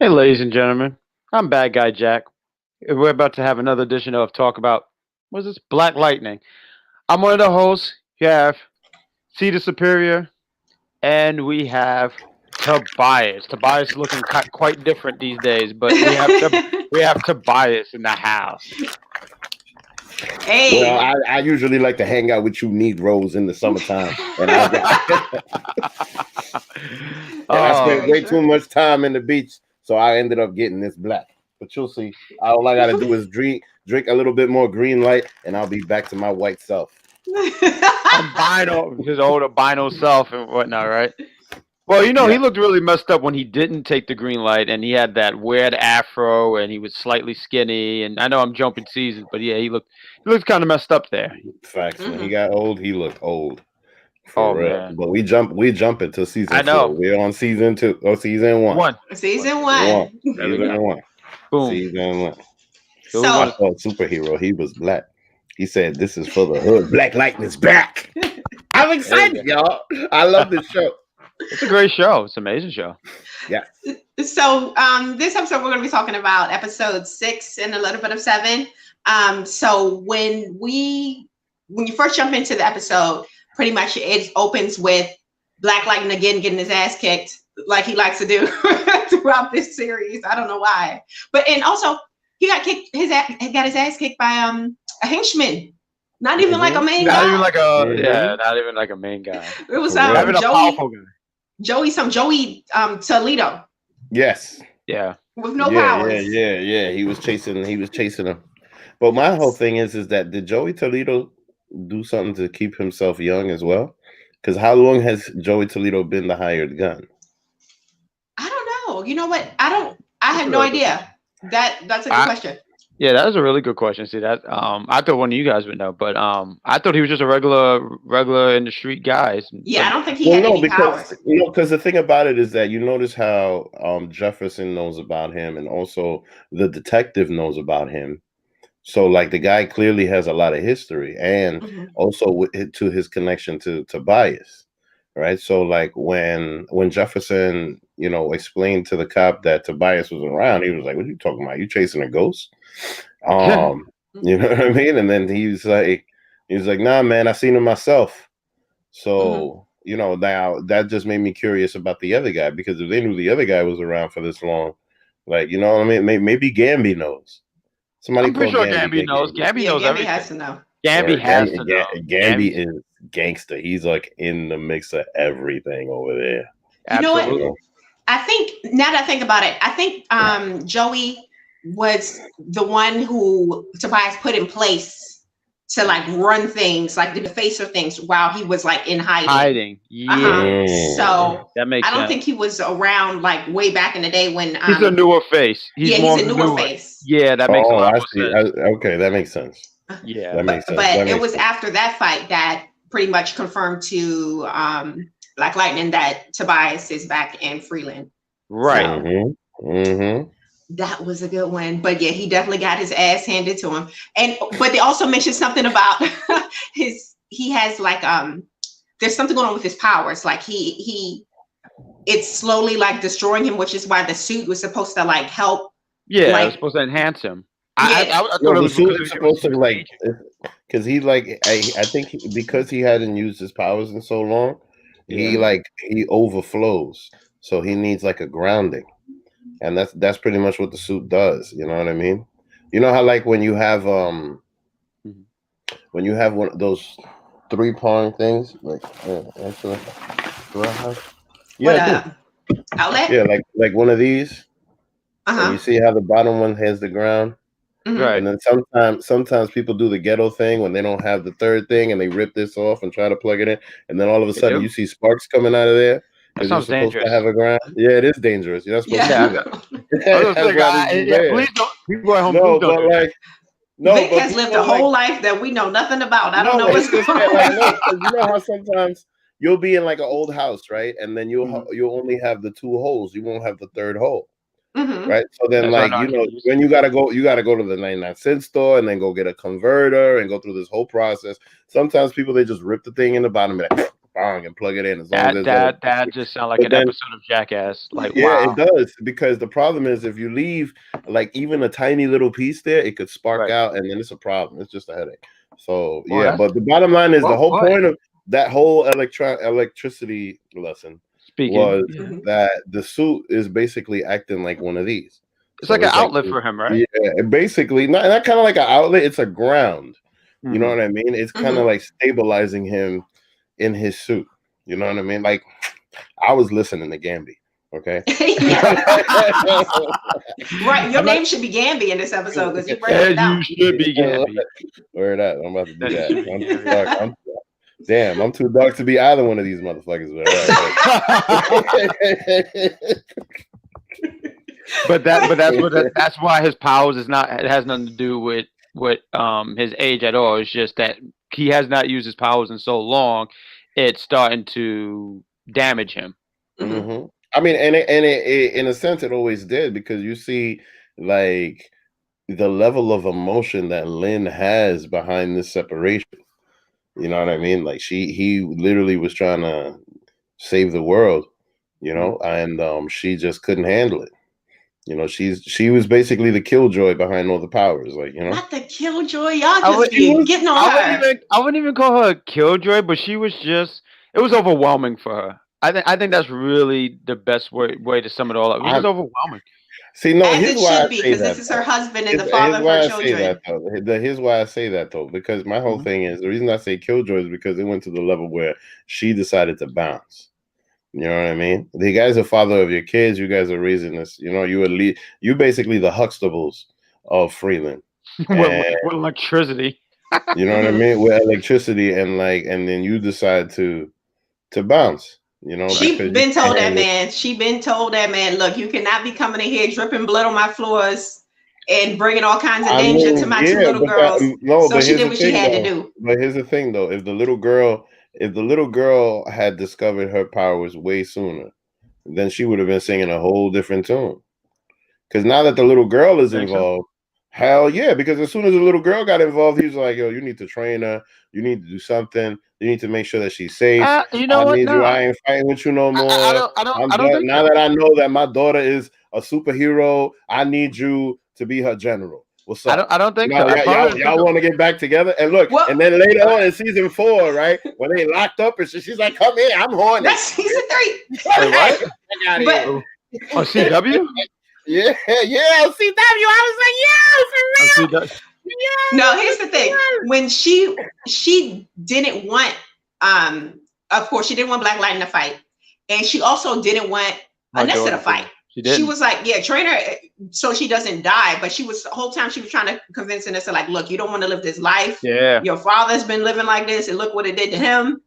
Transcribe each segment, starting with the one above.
Hey, ladies and gentlemen, I'm Bad Guy Jack. We're about to have another edition of Talk About, what's this? Black Lightning. I'm one of the hosts. You have Cedar Superior, and we have Tobias. Tobias is looking quite different these days, but we have Tobias in the house. Well, Hey. I usually like to hang out with you Negroes in the summertime, and I spent Oh, way Very too true. much time in the beach, so I ended up getting this black. But you'll see. All I gotta do is drink a little bit more green light, and I'll be back to my white self. albino, his old albino self and whatnot, right? Well, he Yeah, looked really messed up when he didn't take the green light, and he had that weird afro, and he was slightly skinny. And I know I'm jumping seasons, but yeah, he looked kind of messed up there. facts. When he Mhm. got old, he looked old Oh for real. man, But we jump into I season 4. know. We're on season 2 or season 1. One, Season One, one. there we go. season 1, Boom. season 1. Here we I go. So saw a superhero. He was black. He said, "This is for the hood. Black Lightning's back." I'm There we excited, go. y'all. I love this show. It's a great show. It's an amazing show. Yeah. this episode we're going to be talking about episode 6 and a little bit of 7. So when you first jump into the episode, pretty much it opens with Black Lightning again getting his ass kicked like he likes to do throughout this series. I don't know why, and also he got kicked. He got his ass kicked by a henchman. Not even like a Mm-hmm. main Not even guy. like a Mm-hmm. not even like a main guy. It was For real. Not even a Joey powerful guy. Joey Toledo Yes. Yeah. with no Yeah. powers. He was chasing. He was chasing him. But my whole thing is that did Joey Toledo do something to keep himself young as well? Because how long has Joey Toledo been the hired gun? I don't know. You know what? I That's have a no really good idea. That's a good I question. Yeah, that is a really good question. See that I thought one of you guys would know, but I thought he was just a regular in the street guy. Yeah, But I don't think he Well, had no, any because powers. the thing about it is that you notice how Jefferson knows about him, and also the detective knows about him. So, like, the guy clearly has a lot of history, and Mhm. also to his connection to Tobias, right? So, like, when Jefferson, explained to the cop that Tobias was around, he was like, "What are you talking about? You chasing a ghost?" Um, you know what I mean? And then he was like, "Nah, man, I seen him myself." Mhm. So, now that just made me curious about the other guy, because if they knew the other guy was around for this long, like, you know what I mean? Maybe Gamby knows. Somebody I'm pretty called sure Gamby. Gamby Get knows. Gamby. Gamby Yeah, knows Gabby has everything. to know. Gamby Or has to know. Gamby Gamby's is gangster. He's like in the mix of everything over there. You know what? You absolutely. know? I think now that I think about it, I think Joey was the one who Tobias put in place to like run things, like the face of things while he was like in hiding. Hiding. Uh-huh. Yeah. Mm. So That makes I don't sense. think he was around like way back in the day when He's a newer face. He's yeah, more he's of a the newer newer. face. Yeah, that makes a Oh, lot I more see. sense. Okay, that makes sense. Yeah. That makes But sense. That it makes was sense. after that fight that pretty much confirmed to Black Lightning that Tobias is back in Freeland. Right. So Mm-hmm. Mm-hmm. that was a good one. But yeah, he definitely got his ass handed to him. But they also mentioned something about he has like there's something going on with his powers. Like he it's slowly like destroying him, which is why the suit was supposed to like help. Yeah, it was Like supposed to enhance him. yeah, I thought No, it the was suit because is he was supposed to like, aging. because I think because he hadn't used his powers in so long, Yeah. he overflows, so he needs like a grounding, and that's pretty much what the suit does. You know what I mean? You know how, like, Mhm. when you have one of those 3-prong things, like, actually, do I have? Yeah, what I do. outlet? Yeah, like one of these, and you Uh-huh. see how the bottom one has the ground. Hmm. Right. And then sometimes people do the ghetto thing when they don't have the third thing, and they rip this off and try to plug it in, and then all of a They sudden do. you see sparks coming out of there That because you're sounds supposed to dangerous. have a ground. Yeah, it is dangerous. You're not supposed to Yeah. do Yeah. that. I was That's just why like, this is yeah, bad. please don't. People at home, please No, don't but do that. like no, Vic but has lived a people like whole life that we know nothing about. I don't know no. what's It's going just that, like, no, on. because you know how sometimes you'll be in like an old house, right? And then Mhm. you'll only have the 2 holes. You won't have the third hole. Hmm. Right. So then, That's why I like, know how to use when it. you gotta go to the 99-cent store and then go get a converter and go through this whole process. Sometimes people, they just rip the thing in the bottom and bong and plug it in. As long as That just sounds like but an then, episode of Jackass. Like, yeah, it wow. does, because the problem is if you leave like even a tiny little piece there, it could spark Right. out, and then it's a problem. It's just a headache. So Well, yeah, that's but the bottom line is the well whole put. point of that whole electricity lesson Speaking, was yeah. that the suit is basically acting like one of these. It's So like an it's like, outlet for him, right? yeah, basically not kind of like an outlet. It's a ground. You know Mhm. what I mean? It's kind of like stabilizing him in his suit. You know what I mean? Like, I was listening to Gambi. Okay. Right. Your name should be Gambi in this episode because you breaking it And down. you should be Gambi. Where that? I'm about to do that. Yeah. I'm too dark. Damn, I'm too dark to be either one of these motherfuckers. But that's why his powers is not. It has nothing to do with his age at all. It's just that he has not used his powers in so long. It's starting to damage him. Mm-hmm. I mean, and it in a sense it always did, because you see like the level of emotion that Lynn has behind this separation. You know what I mean? Like he literally was trying to save the world, you know, and she just couldn't handle it. You know, she was basically the killjoy behind all the powers, like, you know. Not the killjoy, y'all just be getting on her. I wouldn't even call her a killjoy, but she was just. It was overwhelming for her. I think that's really the best way to sum it all up. It was just overwhelming. See, no, As here's it why should I be, say because that. this is her husband and the father of why her I children. say that, though. Here's why I say that, though, because my whole thing is, the reason I say killjoy is because it went to the level where she decided to bounce. You know what I mean? The guy's a father of your kids. You guys are raising this. You know, you basically the Huxtables of Freeland. with electricity. You know what I mean? With electricity, and then you decide to bounce. You know, She been told that man. She been told that man, look, you cannot be coming in here dripping blood on my floors and bringing all kinds of danger to my two little girls. So she did what she had to do. But here's the thing, though: if the little girl had discovered her powers way sooner, then she would have been singing a whole different tune. Because now that the little girl is involved, hell yeah! Because as soon as the little girl got involved, he was like, "Yo, you need to train her. You need to do something. You need to make sure that she's safe. You know what? No. I ain't fighting with you no more. I don't think now that I know that my daughter is a superhero, I need you to be her general. What's up? I don't think so. Y'all want to get back together? And look, and then later on in season 4, right, when they locked up, and she's like, "Come here, I'm horny." That's season 3. What? On CW? Yeah, CW. I was like, yo, for real. No, here's the thing. When she didn't want, of course, she didn't want Black Lightning to fight, and she also didn't want Nissa to fight. She was like, yeah, train her so she doesn't die. But the whole time she was trying to convince Nissa, like, look, you don't want to live this life. Yeah. Your father's been living like this, and look what it did to him.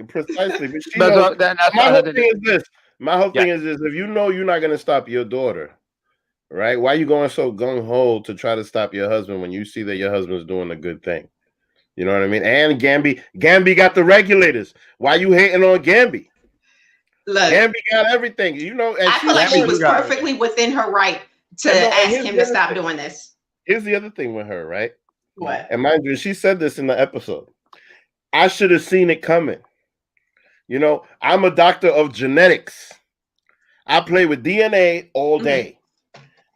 Precisely. But my whole thing is this. My whole thing is this: if you know you're not going to stop your daughter, right? Why are you going so gung ho to try to stop your husband when you see that your husband's doing a good thing? You know what I mean? And Gambi got the regulators. Why you hating on Gambi? Look, Gambi got everything. You know, and I feel like she was perfectly within her right to ask him to stop doing this. Here's the other thing with her, right? What? And mind you, she said this in the episode. I should have seen it coming. You know, I'm a doctor of genetics. I play with DNA all day.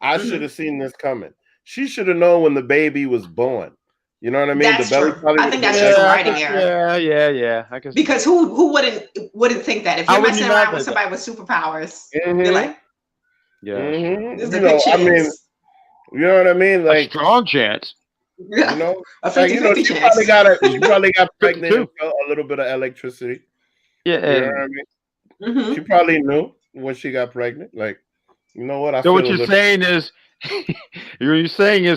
I should have seen this coming. She should have known when the baby was born. You know what I mean? That's true. I think that's just a writing error. Yeah. I guess because who wouldn't think that if you're messing around with somebody with superpowers, you're like, there's a good chance. I mean, you know what I mean? Like a strong chance. Yeah. You know, a 50-50 she chance. probably got pregnant and felt a little bit of electricity. Yeah, you know what I mean? She probably knew when she got pregnant. Like, you know what? So what you're saying is,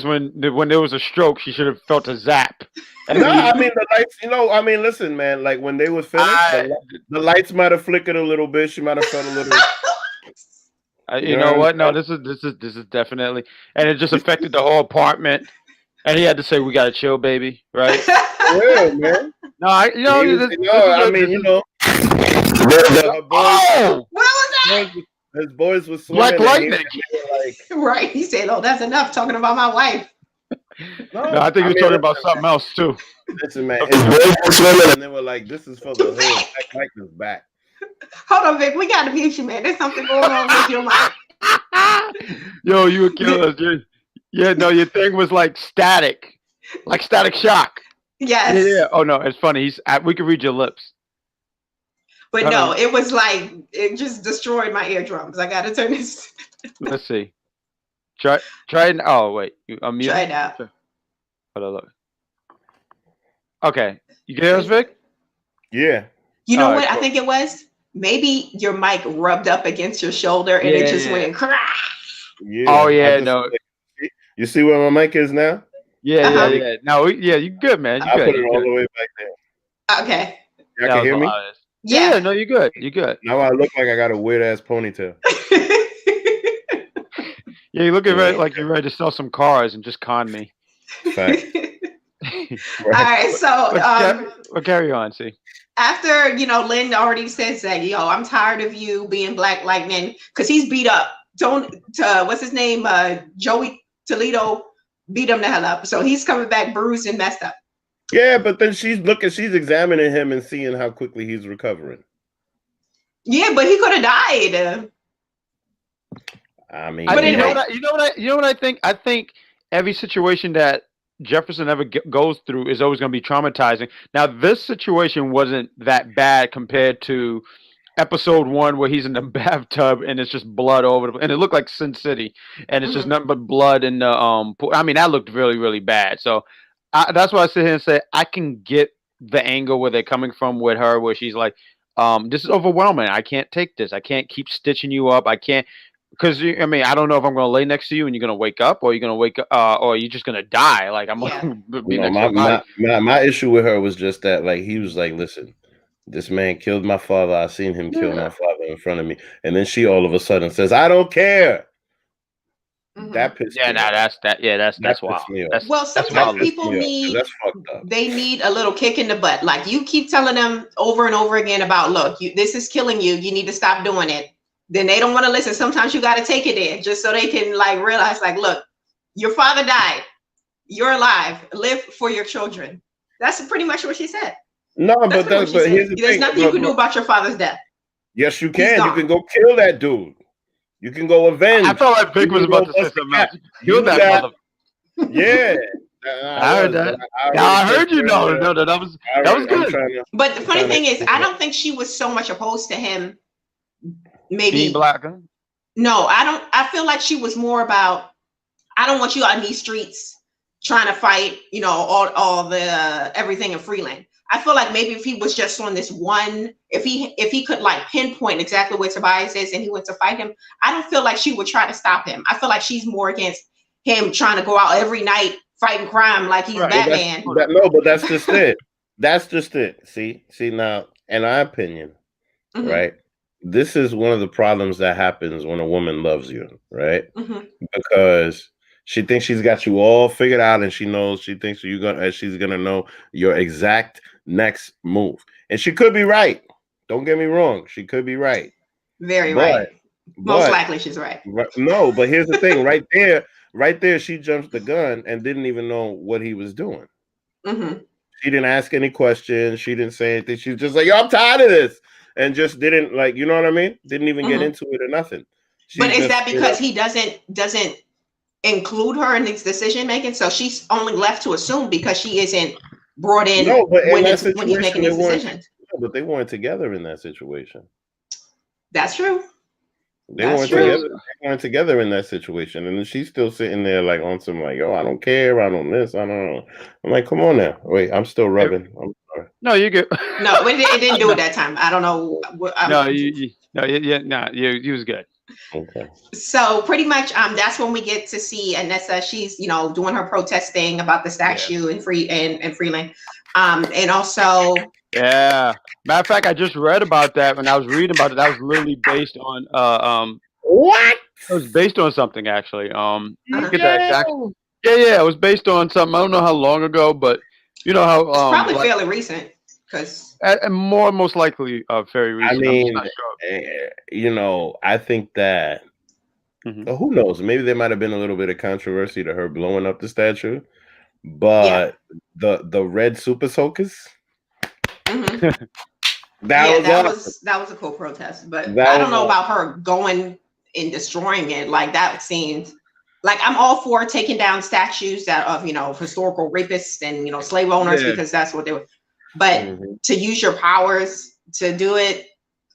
when there was a stroke, she should have felt a zap. No, I mean the lights. You know, I mean, listen, man. Like when they was finished, the lights might have flickered a little bit. She might have felt a little. You know what? No, this is definitely, and it just affected the whole apartment. And he had to say, "We gotta chill, baby." Right? Yeah, man. No, I mean, you know. What was that? His boys was swimming. Black Lightning. Right. He said, "Oh, that's enough talking about my wife." No, No, I think you're talking about listen, something else too. listen, man. It's very swimming, and they were like, "This is for the hood." Act like this back. Hold on, Vic. We got to mute you, man. There's something going on with your mic. Yo, you would kill us. Yeah, no, your thing was like static shock. Yes. Yeah. Oh no, it's funny. We can read your lips. But no, it was like it just destroyed my eardrums. I gotta turn this. Let's see. Try it. Oh wait, you unmute. Try it out. Hold on, look. Okay, you can hear us, Vic? Yeah. You know All what? right, I cool. think it was maybe your mic rubbed up against your shoulder and it just went crash. Yeah. Oh yeah, no. You see where my mic is now? Yeah. No, you good, man. You I good. put it all the way back there. Okay. Y'all can hear me? Yeah. No, you're good. You're good. Now I look like I got a weird ass ponytail. Yeah, you looking like you're ready to sell some cars and just con me. Fact. All right, so Well, carry on. See. After Lynn already says that, I'm tired of you being Black Lightning because he's beat up. What's his name? Joey Toledo beat him the hell up. So he's coming back bruised and messed up. Yeah, but then she's examining him and seeing how quickly he's recovering. Yeah, but he could have died. I mean, But you know anyway. what I think? I think every situation that Jefferson ever goes through is always going to be traumatizing. Now, this situation wasn't that bad compared to episode 1 where he's in the bathtub and it's just blood over the, and it looked like Sin City and it's just nothing but blood in the I mean, that looked really, really bad. So that's why I sit here and say I can get the angle where they're coming from with her, where she's like, this is overwhelming. I can't take this. I can't keep stitching you up. I can't. Because I mean, I don't know if I'm going to lay next to you and you're going to wake up, or you're going to wake up, or you're just going to die. Like I'm going to be next to my issue with her was just that, like, he was like, "Listen, this man killed my father. I seen him kill my father in front of me," and then she all of a sudden says, "I don't care." That pissed me off. That's wild. Well, sometimes people that's fucked up. They need a little kick in the butt. Like you keep telling them over and over again about, look, this is killing you. You need to stop doing it. Then they don't want to listen. Sometimes you got to take it there just so they can like realize, like, look, your father died. You're alive. Live for your children. That's pretty much what she said. No, but here's the There's thing. nothing you can do about your father's death. Yes, you can. You can go kill that dude. You can go avenge. I felt like Vic was about to say something else. Kill that mother. Yeah. I heard that. I heard you know. No, that was good. But the funny thing is, I don't think she was so much opposed to him. Maybe being black. Huh? No, I don't. I feel like she was more about, I don't want you on these streets trying to fight, all the everything in Freeland. I feel like maybe if he was just on this one, if he could like pinpoint exactly where Tobias is and he went to fight him, I don't feel like she would try to stop him. I feel like she's more against him trying to go out every night fighting crime like he's Batman. No, but that's just it. That's just it. See now, in our opinion, right? This is one of the problems that happens when a woman loves you, right? Because she thinks she's got you all figured out, and she thinks she's gonna know your exact next move, and she could be right. Don't get me wrong, she could be right. Very right. Most likely, she's right. No, but here's the thing: right there, she jumps the gun and didn't even know what he was doing. She didn't ask any questions. She didn't say anything. She's just like, "Yo, I'm tired of this." And just didn't, like, you know what I mean? Didn't even get into it or nothing. But is that because he doesn't include her in his decision making? So she's only left to assume because she isn't brought in when he's making his decisions. No, but they weren't together in that situation. That's true. They weren't together in that situation, and she's still sitting there like on some like, "Oh, I don't care. I don't this. I don't know." I'm like, "Come on now. Wait, I'm still rubbing." I'm sorry. No, you good. No, it didn't do it that time. I don't know. You was good. Okay. So pretty much, that's when we get to see Nissa. She's doing her protesting about the statue in Freeland, and also. Yeah. Matter of fact, I just read about that when I was reading about it. That was literally based on what? It was based on something actually. Look at that exact. Yeah. It was based on something. I don't know how long ago, but you know how it's probably fairly recent because most likely very recent. I mean, I think that Mhm. Who knows? Maybe there might have been a little bit of controversy to her blowing up the statue, Yeah. but the red super soakers, Hmm. that Yeah, was that awesome. was a cool protest, but That I was don't know awesome. about her going and destroying it. Like that seems like I'm all for taking down statues that of historical rapists and slave owners Yeah. because that's what they were. But Mhm. to use your powers to do it,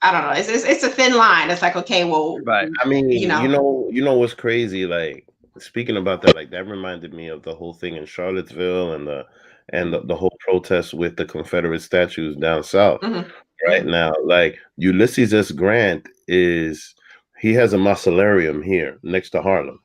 I don't know. It's a thin line. It's like okay, well, Right. I mean, you know, you know what's crazy? Like speaking about that, like that reminded me of the whole thing in Charlottesville and the whole protest with the Confederate statues down south. hmm Right now, like Ulysses S. Grant he has a mausoleum here next to Harlem.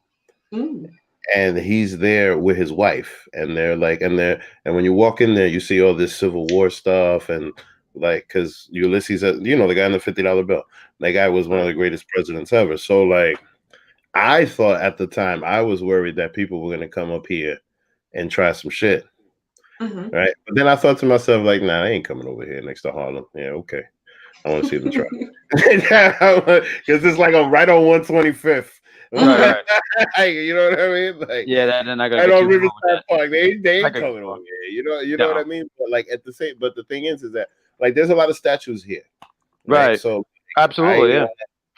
mm And he's there with his wife, and and when you walk in there, you see all this Civil War stuff, and like, because Ulysses, the guy in the $50 bill, that guy was one of the greatest presidents ever. So, like, I thought at the time, I was worried that people were going to come up here and try some shit, hmm right? But then I thought to myself, like, nah, I ain't coming over here next to Harlem. Yeah, okay, I want to see them try. Because it's like right on 125th. Right. Right. You know what I mean? Like, Yeah. They're not gonna right get on too far with Riverside that. Park. They Not ain't gonna get coming over far. here. You know what I No. mean? But like but the thing is that like there's a lot of statues here, right? Right. So Absolutely. Yeah.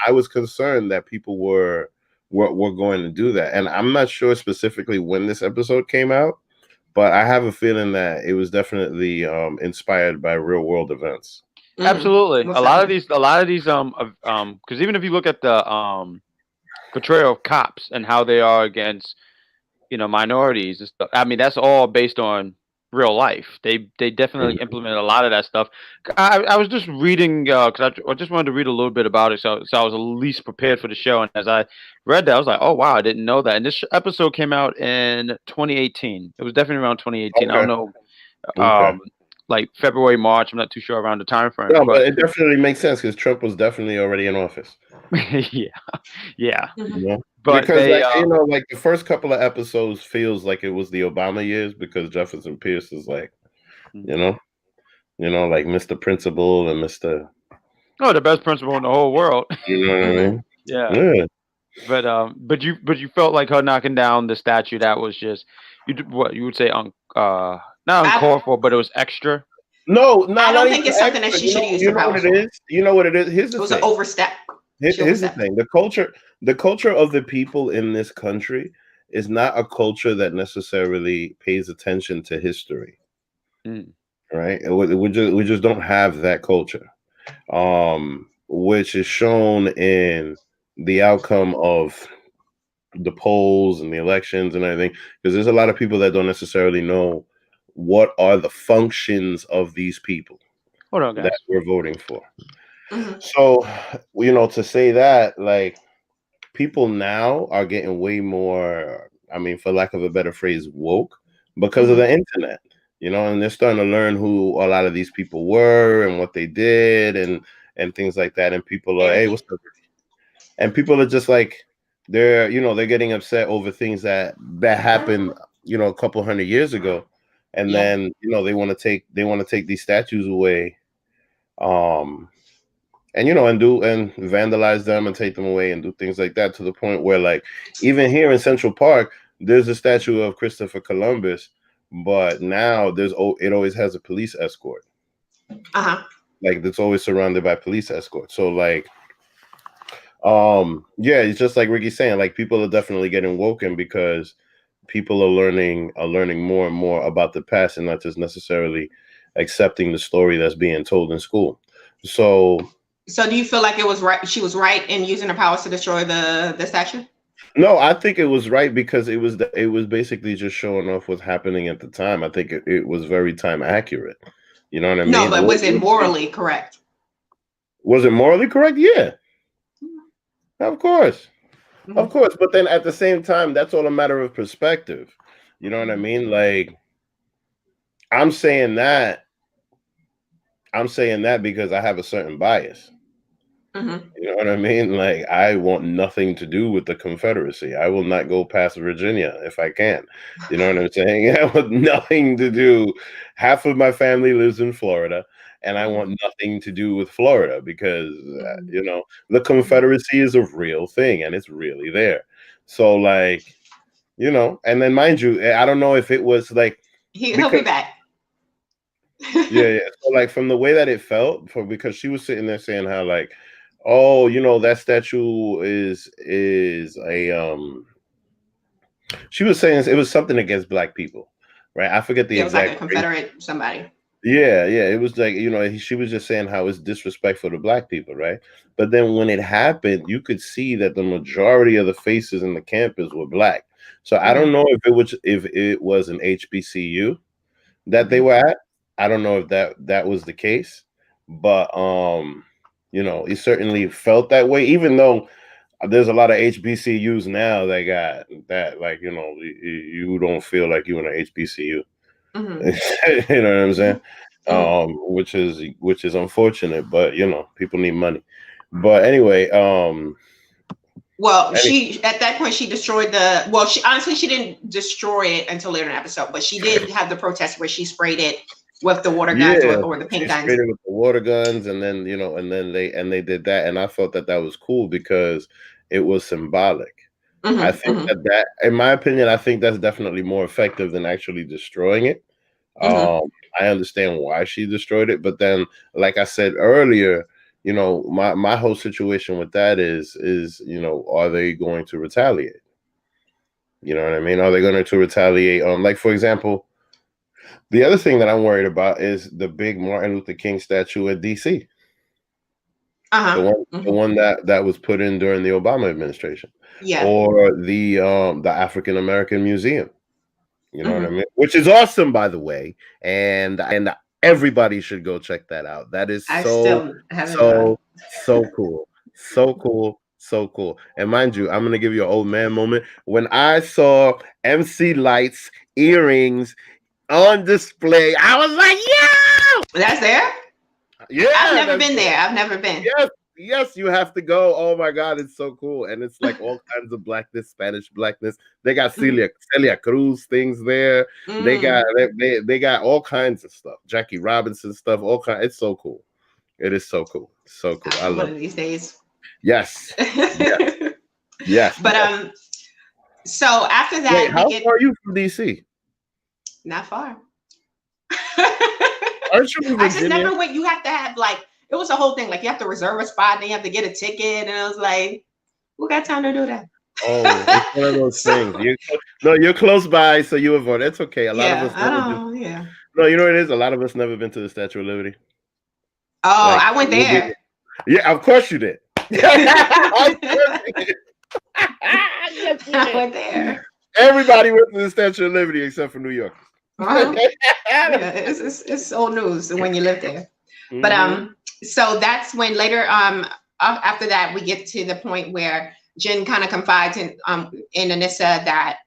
I was concerned that people were going to do that, and I'm not sure specifically when this episode came out, but I have a feeling that it was definitely inspired by real world events. Absolutely. Most A lot of definitely. these. A lot of these. Because even if you look at the portrayal of cops and how they are against minorities and stuff. I mean, that's all based on real life. They definitely Mhm. implemented a lot of that stuff. I was just reading because I just wanted to read a little bit about it, so I was at least prepared for the show. And as I read that, I was like, oh wow, I didn't know that. And this episode came out in 2018. It was definitely around 2018. I don't Okay. know, Okay. like February, March. I'm not too sure around the time frame, No, but but it definitely makes sense because Trump was definitely already in office. yeah, yeah. Mhm. You know? But Because they, like like the first couple of episodes feels like it was the Obama years because Jefferson Pierce is like, you know, like Mr. Principal and Mr. oh, the best principal in the whole world. You know what I Mhm. mean? Yeah. Yeah. But you felt like her knocking down the statue that was just what you would say not I uncalled for, but it was extra. No, I not don't even think it's something that extra. she should have used You her know what powers it for. is? You know what it is? Here's It the was an thing. overstep. She Here's the overstepped. thing. The culture of the people in this country is not a culture that necessarily pays attention to history, Mm. right? We just don't have that culture, which is shown in the outcome of the polls and the elections and everything. Because there's a lot of people that don't necessarily know what are the functions of these people Hold on, that guys. we're voting for. Mhm. So, to say that, like, people now are getting way more, I mean, for lack of a better phrase, woke because of Mhm. the internet, and they're starting to learn who a lot of these people were and what they did and things like that. And people are, hey, Everything. what's up? And people are just like, they're getting upset over things that happened, a couple hundred years ago. And Yeah. then, they want to take these statues away. And vandalize them and take them away and do things like that, to the point where, like, even here in Central Park, there's a statue of Christopher Columbus, but now it always has a police escort. Uh-huh. Like, it's always surrounded by police escort. So, like, yeah, it's just like Ricky's saying, like, people are definitely getting woken because people are learning more and more about the past and not just necessarily accepting the story that's being told in school. So So do you feel like it was right? She was right in using her powers to destroy the statue? no, I think it was right because it was basically just showing off what's happening at the time. I think it was very time accurate. You know what I No, mean? but was it morally correct? Was it morally correct? Yeah, of course. Of Mhm. course. But then at the same time, that's all a matter of perspective. You know what I mean? Like, I'm saying that because I have a certain bias. Mhm. You know what I mean? Like, I want nothing to do with the Confederacy. I will not go past Virginia if I can. You know what I'm saying? I want nothing to do. Half of my family lives in Florida, and I Mhm. want nothing to do with Florida because, Mhm. the Mhm. Confederacy is a real thing, and it's really there. So like, you know, and then mind you, I don't know if it was like He'll be back. yeah. So like from the way that it felt, because she was sitting there saying how like, oh, you know, that statue is a she was saying it was something against black people, right? I forget the It was like a exact phrase. Confederate somebody. Yeah, it was like, you know, she was just saying how it's disrespectful to black people, right? But then when it happened, you could see that the majority of the faces in the campus were black. So I don't know if it was an HBCU that they were at. I don't know if that was the case, but you know, it certainly felt that way. Even though there's a lot of HBCUs now that got that, like, you know, you don't feel like you're in an HBCU. You know what I'm saying? Which is unfortunate, but you know, people need money. But anyway, well, she at that point she destroyed the. Well, she honestly she didn't destroy it until later in the episode, but she did have the protest where she sprayed it with the water guns or the paint guns. Sprayed it with the water guns, and then you know, and then they did that, and I thought that was cool because it was symbolic. I think that, in my opinion, I think that's definitely more effective than actually destroying it. I understand why she destroyed it, but then, like I said earlier, you know, my whole situation with that is you know, are they going to retaliate? You know what I mean? Are they going to retaliate? Like for example, the other thing that I'm worried about is the big Martin Luther King statue at DC. The one that was put in during the Obama administration. Yeah. Or the African American Museum. You know what I mean? Which is awesome, by the way, and everybody should go check that out. That is so cool, so cool. And mind you, I'm gonna give you an old man moment. When I saw MC Light's earrings on display, I was like, "Yeah, that's there." Yeah, I've never been there. I've never been. Yes, you have to go. Oh my God, it's so cool. And it's like all kinds of blackness, Spanish blackness. They got Celia Cruz things there. They got all kinds of stuff. Jackie Robinson stuff, all kinds. It's so cool. It is so cool. So cool. I love one of these days. Yes. Yes. But so after that, wait, how far are you from DC? Not far. Aren't you I just never went. You have to have like, it was a whole thing. Like you have to reserve a spot and you have to get a ticket. And I was like, who got time to do that? Oh, it's one of those things. You're close by, so you avoid. It's okay. A lot of us. No, you know what it is? A lot of us never been to the Statue of Liberty. Oh, like, I went there. Yeah, of course you did. I went there. Everybody went to the Statue of Liberty except for New York. Yeah, it's old news when you live there. But so that's when later after that we get to the point where Jen kind of confides in Nissa that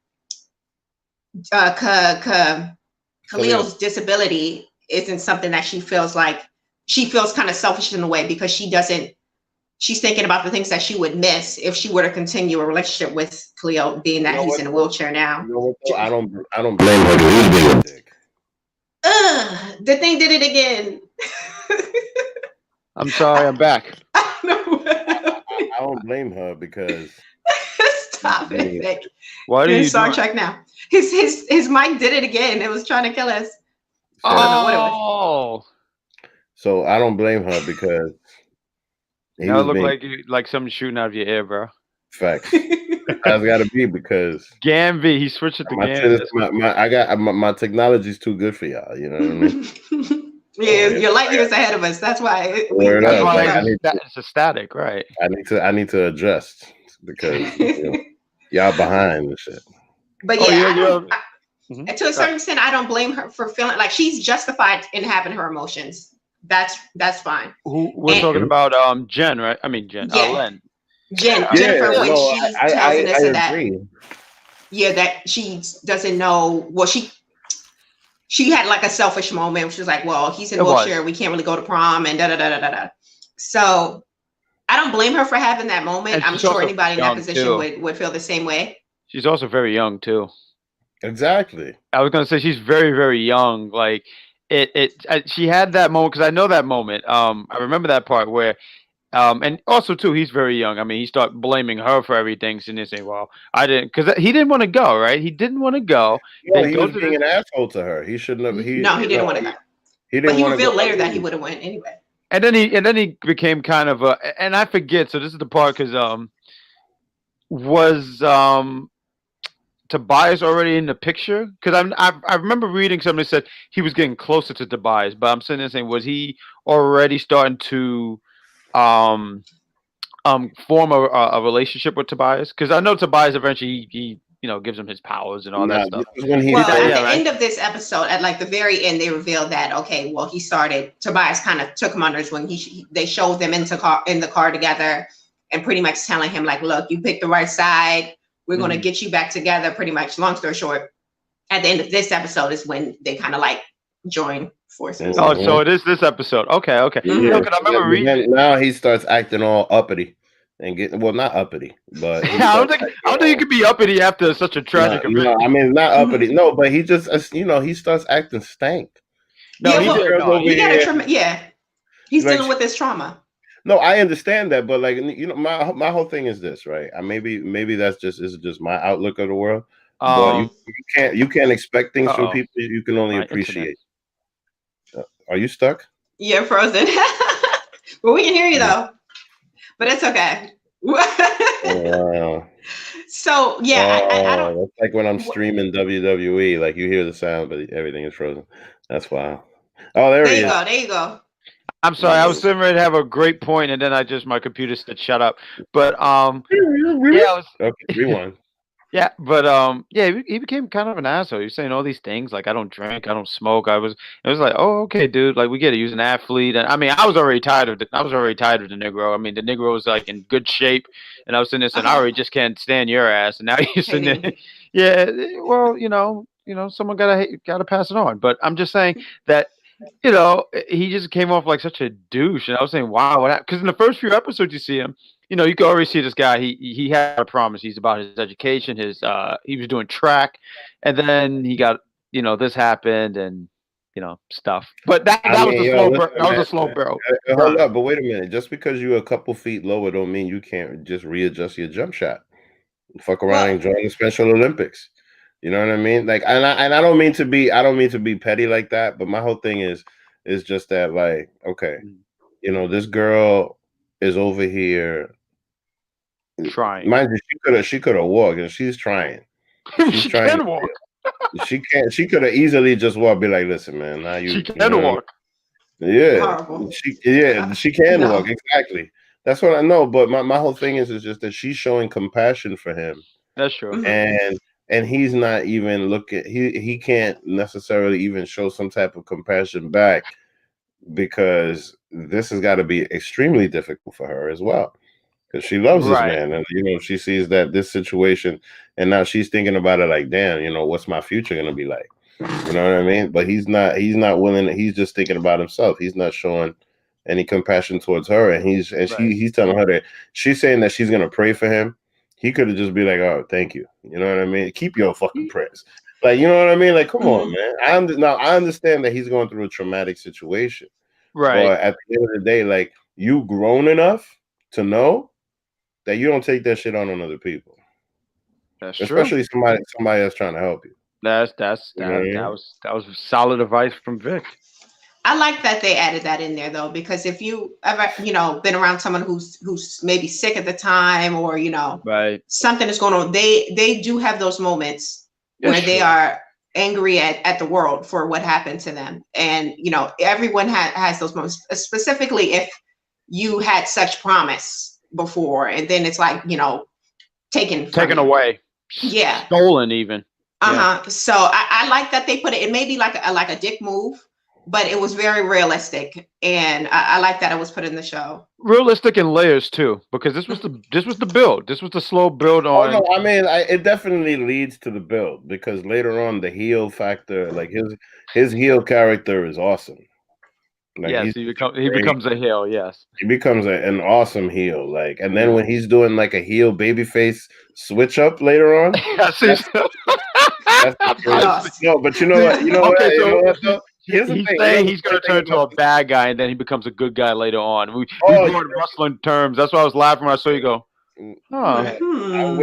Khalil's disability isn't something that she feels kind of selfish in a way, because she's thinking about the things that she would miss if she were to continue a relationship with Khalil, being that he's in a wheelchair now. You know what, I don't blame her for being a dick. The thing did it again. I'm sorry, I'm back. I don't blame her because stop it. Like, why do you Star Trek now? His mic did it again. It was trying to kill us. Oh. So I don't blame her because now it looked like something shooting out of your ear, bro. Facts. That's got to be because Gamby, he switched it to Gamby. My technology's too good for y'all. You know what I mean? Yeah, you're light years ahead of us. That's why. It's a static, right? I need to adjust because y'all behind and shit. But to a certain extent, I don't blame her for feeling like she's justified in having her emotions. That's fine. We're talking about Jen, right? I mean Jen. Len. Jennifer, when she tells Nissa that she doesn't know. Well, she had like a selfish moment. She was like, "Well, he's in a wheelchair. We can't really go to prom," and da da da da da. So I don't blame her for having that moment. And I'm sure anybody in that position would feel the same way. She's also very young too. Exactly. I was gonna say she's very, very young. Like she had that moment because I know that moment. I remember that part where And also too, he's very young. I mean, he started blaming her for everything. So they say, "Well, I didn't," because he didn't want to go. Right? He didn't want to go. No, They he go was to being this. an asshole to her. He shouldn't have. No, he didn't want to go. He But didn't he want to go. revealed later that he would have went anyway. And then he became kind of a. And I forget. So this is the part because was Tobias already in the picture? Because I remember reading somebody said he was getting closer to Tobias, but I'm sitting there saying, was he already starting to um form a relationship with Tobias? Because I know Tobias eventually he gives him his powers and all that Nah, stuff. this is when he Well, said, at Yeah, the right. end of this episode, at like the very end, they revealed that okay, well, Tobias kind of took him under his wing. They showed them in the car together, and pretty much telling him like, look, you picked the right side. We're going to get you back together. Pretty much. Long story short, at the end of this episode is when they kind of like join forces. Oh, so it is this episode. Okay, okay. Mhm. No, 'cause I remember But reading. then now he starts acting all uppity and get not uppity, but he I don't starts think you could be uppity after such a tragic event. No, I mean not uppity. No, but he just he starts acting stank. No, Yeah, he well, did. No, he got a trauma. Yeah, he's Like, dealing with his trauma. No, I understand that, but like my whole thing is this, right? Maybe that's just my outlook of the world. But you can't expect things from people you can only appreciate. Are you stuck? Yeah, frozen. Well, we can hear you though, but it's okay. So yeah, I don't. It's like when I'm streaming WWE, like you hear the sound, but everything is frozen. That's wild. Oh, there he is. There you go. I'm sorry, I was sitting ready to have a great point, and then my computer said shut up. But yeah, okay, rewind. Yeah, but he became kind of an asshole. He was saying all these things like I don't drink, I don't smoke. It was like, oh, okay, dude, like we get it. He was an athlete, and I mean, I was already tired of the Negro. I mean, the Negro was like in good shape, and I was sitting there saying, I already just can't stand your ass, and now you're sitting there. Yeah, well, someone gotta pass it on. But I'm just saying that. He just came off like such a douche, and I was saying, "Wow, what happened?" Because in the first few episodes, you see him, you can already see this guy. He had a promise. He's about his education. He was doing track, and then he got this happened, and stuff. But that was a slow burn. That was a slow burn. Hold up, but wait a minute. Just because you're a couple feet lower, don't mean you can't just readjust your jump shot. Fuck around and join the Special Olympics. You know what I mean? Like, and I don't mean to be petty like that, but my whole thing is just that, like, okay, this girl is over here trying. Mind you, she could have walked, and she's trying. She can walk. She can't. She could have easily just walked. Be like, listen, man. Now she can walk. Yeah, she can walk. Exactly. That's what I know. But my whole thing is just that she's showing compassion for him. That's true. And he's not even looking. He can't necessarily even show some type of compassion back, because this has got to be extremely difficult for her as well, because she loves this man, and she sees that this situation, and now she's thinking about it like, damn, what's my future gonna be like? You know what I mean? But he's not willing. He's just thinking about himself. He's not showing any compassion towards her, and he's telling her that she's saying that she's gonna pray for him. He could have just be like, oh, thank you. You know what I mean? Keep your fucking prayers. Like, you know what I mean? Like, come on, man. I understand that he's going through a traumatic situation. Right. But at the end of the day, like, you grown enough to know that you don't take that shit on other people. That's especially true. somebody that's trying to help you. That was solid advice from Vic. I like that they added that in there though, because if you ever, been around someone who's maybe sick at the time, or something is going on, they do have those moments where they are angry at the world for what happened to them, and everyone has those moments. Specifically, if you had such promise before, and then it's like taken away, stolen even. So I like that they put it. It may be like a dick move, but it was very realistic, and I like that it was put in the show. Realistic in layers too, because this was the build. This was the slow build on. Oh no, I mean, it definitely leads to the build, because later on the heel factor, like his heel character is awesome. Like, yes, he becomes a heel. Yes, he becomes an awesome heel. Like, and then when he's doing like a heel babyface switch up later on, no, but you know what? You know what? Here's the He's thing. saying you know, he's going the to turn thing to a about- bad guy and then he becomes a good guy later on. We Oh, go in wrestling terms. That's why I was laughing when I saw you go. Huh. I'm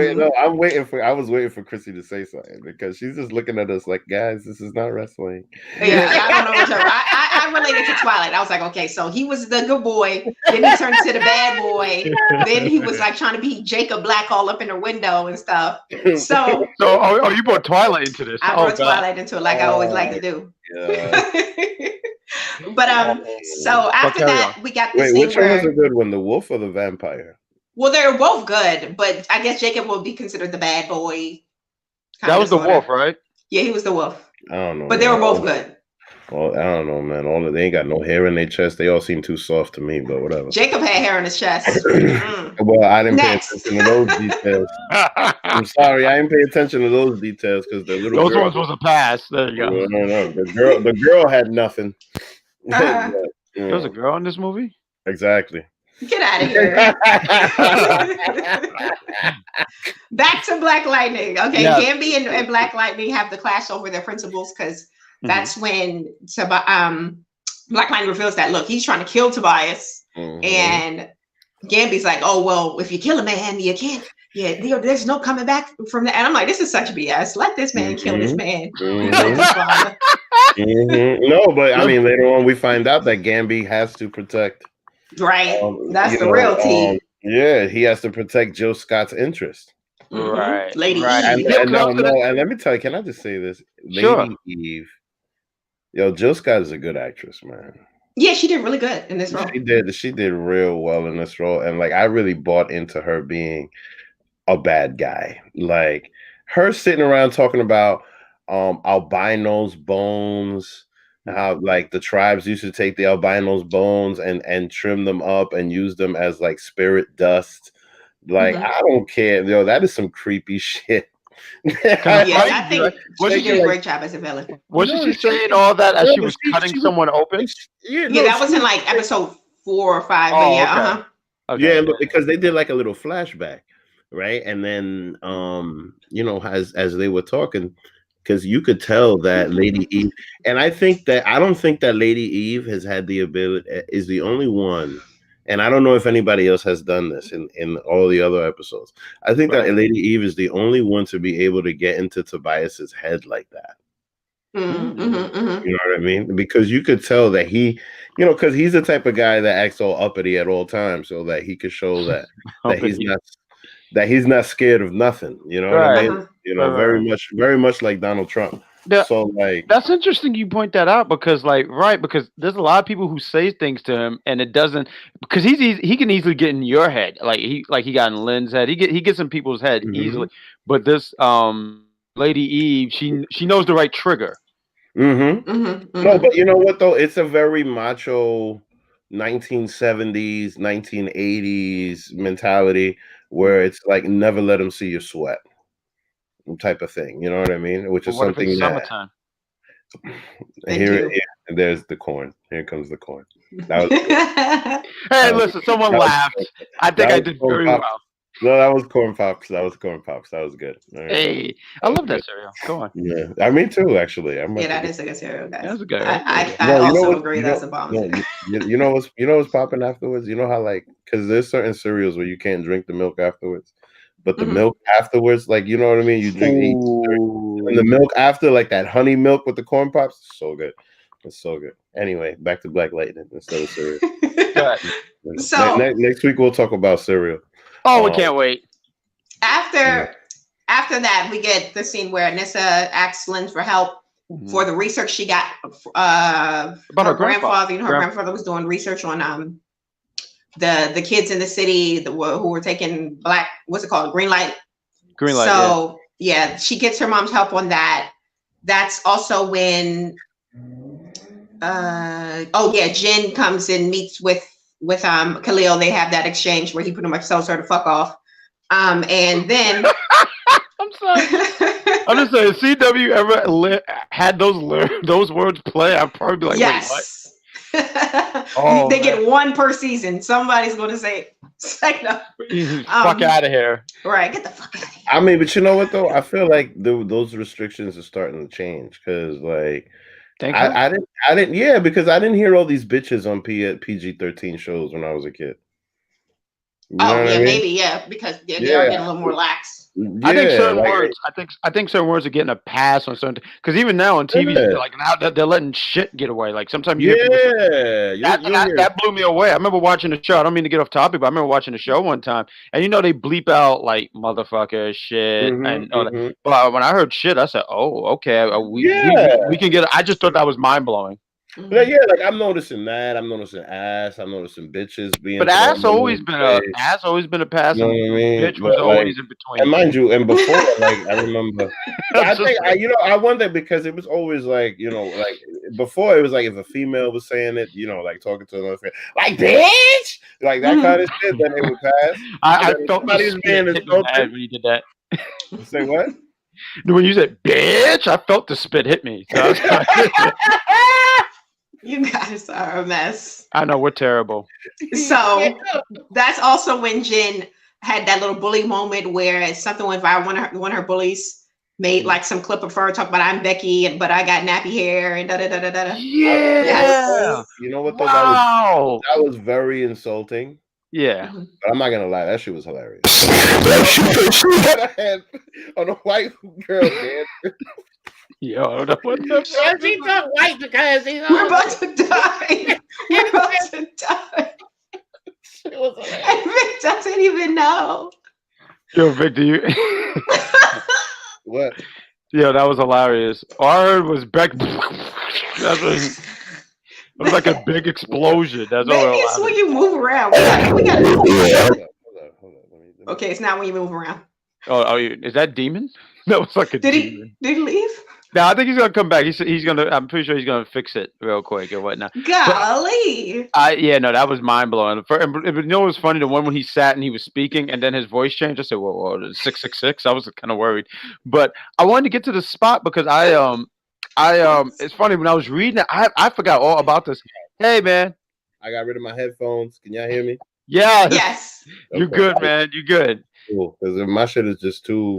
waiting for. I was waiting for Chrissy to say something because she's just looking at us like, guys, this is not wrestling. Yeah, I don't know what you're. I related to Twilight. I was like, okay, so he was the good boy, then he turned to the bad boy, then he was like trying to be Jacob Black all up in the window and stuff. So You brought Twilight into this. I brought Twilight into it like I always like to do. Yeah. But so after carry that, on. we got the Wait, scene which one was where a good one? The wolf or the vampire? well, they're both good, but I guess Jacob will be considered the bad boy. That was the wolf, right? Yeah, he was the wolf. I don't know. But they were both good. Well, I don't know, man. They ain't got no hair in their chest. They all seem too soft to me, but whatever. Jacob had hair in his chest. Well, I didn't Next. pay attention to those details. I'm sorry, I didn't pay attention to those details because the little Those girl, ones was a pass. There you go. no. The girl had nothing. Uh-huh. There was a girl in this movie? Exactly. Get out of here. Back to Black Lightning. Okay, Yeah. Gambi and Black Lightning have the clash over their principles because that's when Black Lightning reveals that, look, he's trying to kill Tobias. And Gambi's like, oh, well, if you kill a man, you can't. Yeah, there's no coming back from that. And I'm like, this is such BS. Let this man kill this man. No, but I mean, later on, we find out that Gambi has to protect. Right. That's the real tea. Yeah, he has to protect Jill Scott's interest. Right. Lady right. Eve. And let me tell you, can I just say this? Lady Eve. Yo, Jill Scott is a good actress, man. Yeah, she did really good in this role. She did real well in this role. And like I really bought into her being a bad guy. Like her sitting around talking about albinos bones, how like the tribes used to take the albinos bones and trim them up and use them as like spirit dust. Like I don't care, yo, that is some creepy shit. I think she did a great job as a villain. Wasn't she saying all that as she was cutting someone open? Yeah, that was in like episode 4 or 5. But yeah, okay. Yeah, because they did like a little flashback, right? And then as they were talking, because you could tell that Lady Eve, and I don't think that Lady Eve has had the ability, is the only one. And I don't know if anybody else has done this in all the other episodes. I think that Lady Eve is the only one to be able to get into Tobias's head like that. You know what I mean? Because you could tell that he, because he's the type of guy that acts all uppity at all times, so that he could show that he's not scared of nothing. You know what I mean? Very much like Donald Trump. So like that's interesting you point that out because because there's a lot of people who say things to him and it doesn't, because he can easily get in your head like he got in Lynn's head, he gets in people's head easily, but this Lady Eve, she knows the right trigger. No, but you know what though, it's a very macho 1970s 1980s mentality where it's like never let them see you sweat type of thing, you know what I mean? Which is something that there's the corn. Here comes the corn. Hey, listen, someone laughed. I think I did very well. No, that was corn pops. That was good. Right. Hey, I love that cereal. Go on. Yeah, I mean too. Actually, that is a good cereal, guys. That's good. I also agree that's a bomb. You know what's popping afterwards? You know how because there's certain cereals where you can't drink the milk afterwards. But the milk afterwards, like, you know what I mean? You drink and the milk after, like that honey milk with the corn pops, so good. It's so good. Anyway, back to Black Lightning instead of cereal. So next week we'll talk about cereal. Oh, we can't wait. After that, we get the scene where Nissa asks Lynn for help for the research she got about her grandfather. Her grandfather was doing research on the kids in the city who were taking green light. So yeah, she gets her mom's help on that. That's also when Jen comes and meets with Khalil. They have that exchange where he pretty much tells her to fuck off. And then I'm sorry. I'm just saying, CW ever had those words play, I'd probably be like, yes. Wait, what? They get one per season. Somebody's going to say, no. Fuck out of here. Right, get the fuck out of here. I mean, but you know what though? I feel like those restrictions are starting to change because, like, Think so? I didn't. Yeah, because I didn't hear all these bitches on PG-13 shows when I was a kid. You know Oh what yeah, I mean? maybe because they are getting a little more lax. I think Yeah, certain words. I think certain words are getting a pass on certain. Because even now on TV, like now they're letting shit get away. Like sometimes you hear people say, that blew me away. I remember watching the show. I don't mean to get off topic, but I remember watching the show one time, and they bleep out like motherfucker, shit, and all that. But when I heard shit, I said, "Oh, okay, we can get." I just thought that was mind blowing. Yeah, like I'm noticing that. I'm noticing ass. I'm noticing bitches being. But ass always been a pass. You know what I mean? Bitch was always in between. And mind you, and before, like I remember, I wonder because it was always like like before it was like if a female was saying it, like talking to another friend, like bitch, like that kind of shit, then it would pass. I felt somebody's being insulted when you did that. You say what? When you said bitch, I felt the spit hit me. So you guys are a mess. I know, we're terrible. So that's also when Jen had that little bully moment where something went viral. One of her bullies made like some clip of her talk about I'm Becky, but I got nappy hair and da da da da da. Yeah. Yes. You know what though? Wow. That was very insulting. Yeah. But I'm not gonna lie, that shit was hilarious. That had on a white girl dancing. Yo, what the fuck? She's not white because we're about to die. We're about to die. And Vic doesn't even know. Yo, Vic, do you? What? Yeah, that was hilarious. All I heard was Beck. It was like a big explosion. That's maybe all. It's when you move around. We got. Hold on. Okay, it's not when you move around. Oh, is that demon? That was like a demon. Did he leave? No, I think he's gonna come back. He's gonna. I'm pretty sure he's gonna fix it real quick and whatnot. Golly. No, that was mind blowing. You know, it was funny. The one when he sat and he was speaking, and then his voice changed. I said, "Whoa, 666." I was kind of worried, but I wanted to get to the spot because it's funny when I was reading it. I forgot all about this. Hey, man. I got rid of my headphones. Can y'all hear me? Yeah. Yes. You're good, man. You're good. Cool, because my shit is just too.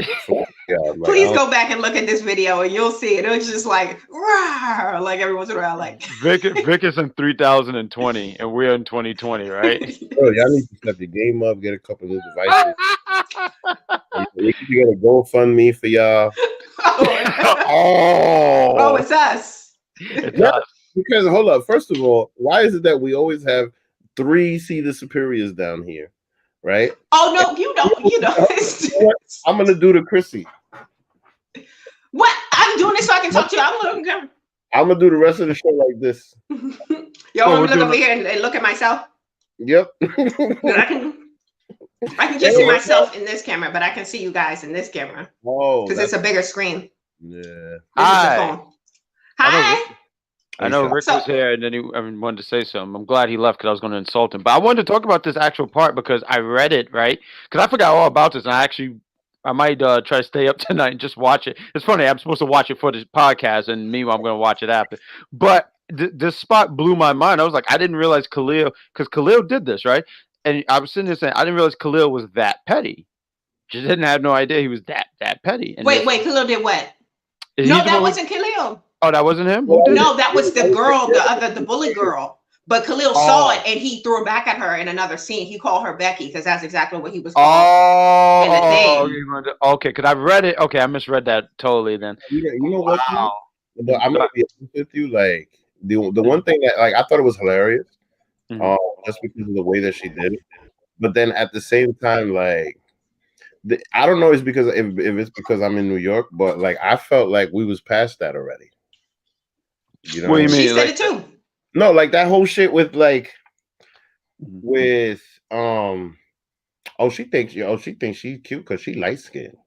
Please go back and look at this video, and you'll see it. It was just like, rawr, like every once in a while, like. Vic is in 3020, and we're in 2020, right? Bro, y'all need to step your game up, get a couple new devices. We can get a GoFundMe for y'all. Oh, it's us. It's us. Because hold up, first of all, why is it that we always have 3 See the Superiors down here? Right? Oh no, you don't. I'm gonna do the Chrissy. What? I'm doing this so I can talk to you. I'm gonna do the rest of the show like this. Yo, I'm gonna look over here and look at myself. Yep. I can just see myself in this camera, but I can see you guys in this camera. Oh, because it's a bigger screen. Yeah. Hi. Hi. I know Rick was here, and then he wanted to say something. I'm glad he left because I was going to insult him. But I wanted to talk about this actual part because I read it, right? Because I forgot all about this, and I might try to stay up tonight and just watch it. It's funny, I'm supposed to watch it for this podcast, and meanwhile, I'm going to watch it after. But this spot blew my mind. I was like, I didn't realize Khalil, because Khalil did this, right? And I was sitting there saying, I didn't realize Khalil was that petty. Just didn't have no idea he was that petty. And wait, Khalil did what? No, that wasn't Khalil. Oh, that wasn't him? No, that was the girl, the bully girl. But Khalil saw it and he threw it back at her in another scene. He called her Becky because that's exactly what he was called in the thing. Okay, because I read it. Okay, I misread that totally then. You know what? But I'm gonna be honest with you. Like the one thing that I thought it was hilarious, just because of the way that she did it. But then at the same time, like. I don't know. It's because if it's because I'm in New York, but like I felt like we was past that already. You know what do you mean? She said it too. No, like that whole shit with she thinks she's cute because she light skinned.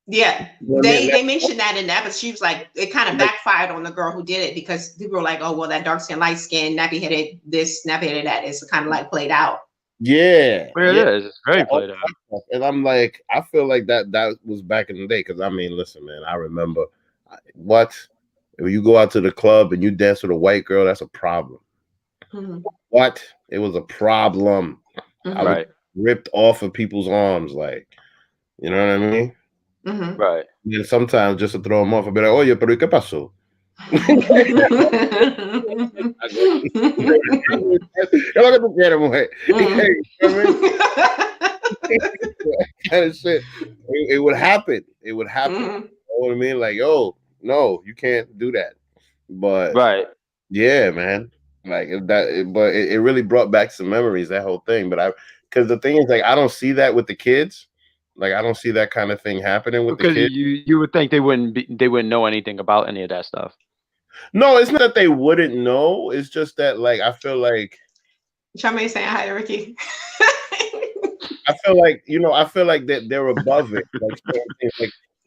Yeah, they mentioned that in that, but she was like, it kind of backfired on the girl who did it because people were like, oh well, that dark skin, light skin, nappy headed, this nappy headed, that. It's kind of like played out. Yeah, it is. It's very played out. And I'm like, I feel like that was back in the day. Because I mean, listen, man, I remember if you go out to the club and you dance with a white girl, that's a problem. Mm-hmm. What? It was a problem. Mm-hmm. I was ripped off of people's arms, like, you know what I mean? Mm-hmm. Right. And sometimes just to throw them off, I'd be like, oye, pero ¿qué pasó? Look at the get him away. Hey, you know kind of shit. It would happen. It would happen. You know what I mean? Like, yo, no, you can't do that. But Right. yeah, man. Like but it really brought back some memories, that whole thing. But because the thing is, like, I don't see that with the kids. Like, I don't see that kind of thing happening with the Because kids. you would think they wouldn't know anything about any of that stuff. No, it's not that they wouldn't know. It's just that, like, I feel like Charmaine saying hi to Ricky. I feel like that they're above it.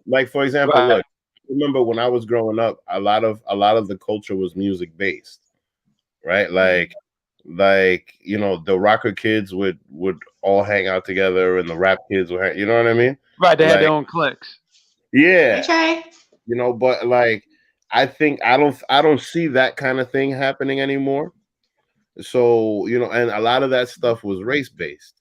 Like for example, Right. look, remember when I was growing up, a lot of the culture was music based, right? Like the rocker kids would all hang out together, and the rap kids would hang, you know what I mean? Right. They had their Like, own cliques. yeah, Okay. but like I think I don't see that kind of thing happening anymore. So, and a lot of that stuff was race based.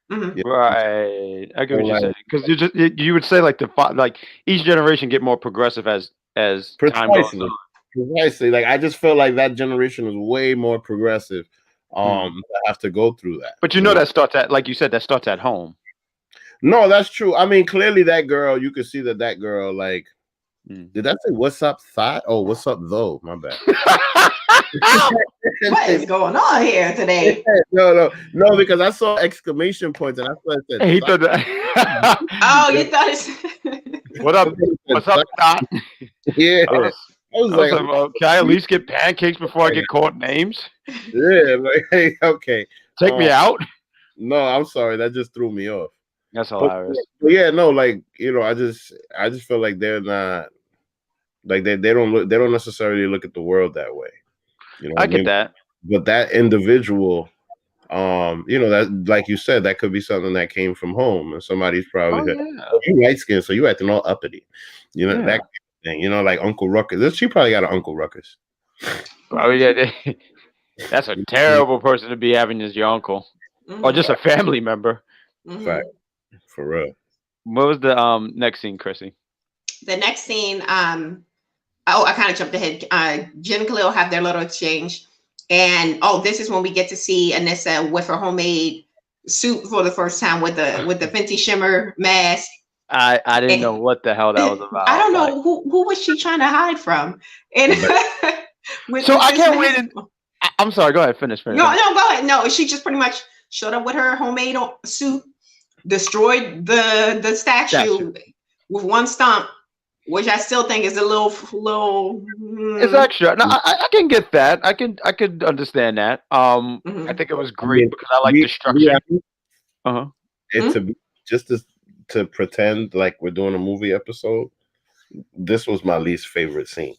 Right. I get what you're Like, saying. Because you would say like like each generation get more progressive as time goes precisely. on. Precisely. Like, I just feel like that generation was way more progressive. Mm. To have to go through that. But that starts at, like you said, that starts at home. No, that's true. I mean, clearly that girl, you could see that girl, like, did I say what's up, thought? Oh, what's up, though? My bad. What is going on here today? No, because I saw exclamation points and I thought it said, He thought that. Oh, you thought it's What up? What's up, Dot? Yeah. I was like, well, can I at least get pancakes before I get called names? yeah, like, hey, okay. Take me out. No, I'm sorry. That just threw me off. That's hilarious. But yeah, no, like, I just feel like they're not, like, they don't necessarily look at the world that way. I get that. But that individual, that, like you said, that could be something that came from home, and somebody's probably you light skinned, so you acting all uppity, that kind of thing, like Uncle Ruckus. She probably got an Uncle Ruckus. Oh yeah, that's a terrible person to be having as your uncle, or just a family member. Fact, for real. What was the next scene, Chrissy? The next scene, I kind of jumped ahead. Jen and Khalil have their little exchange, and this is when we get to see Nissa with her homemade suit for the first time with the Fenty shimmer mask. I didn't know what the hell that was about. I don't know who was she trying to hide from, and so I can't wait. I'm sorry. Go ahead. Finish. No, go ahead. No, she just pretty much showed up with her homemade suit, destroyed the statue with one stomp. Which I still think is a little. It's extra. No, I can get that. I could understand that. I think it was great because I like destruction. Just to pretend like we're doing a movie episode. This was my least favorite scene.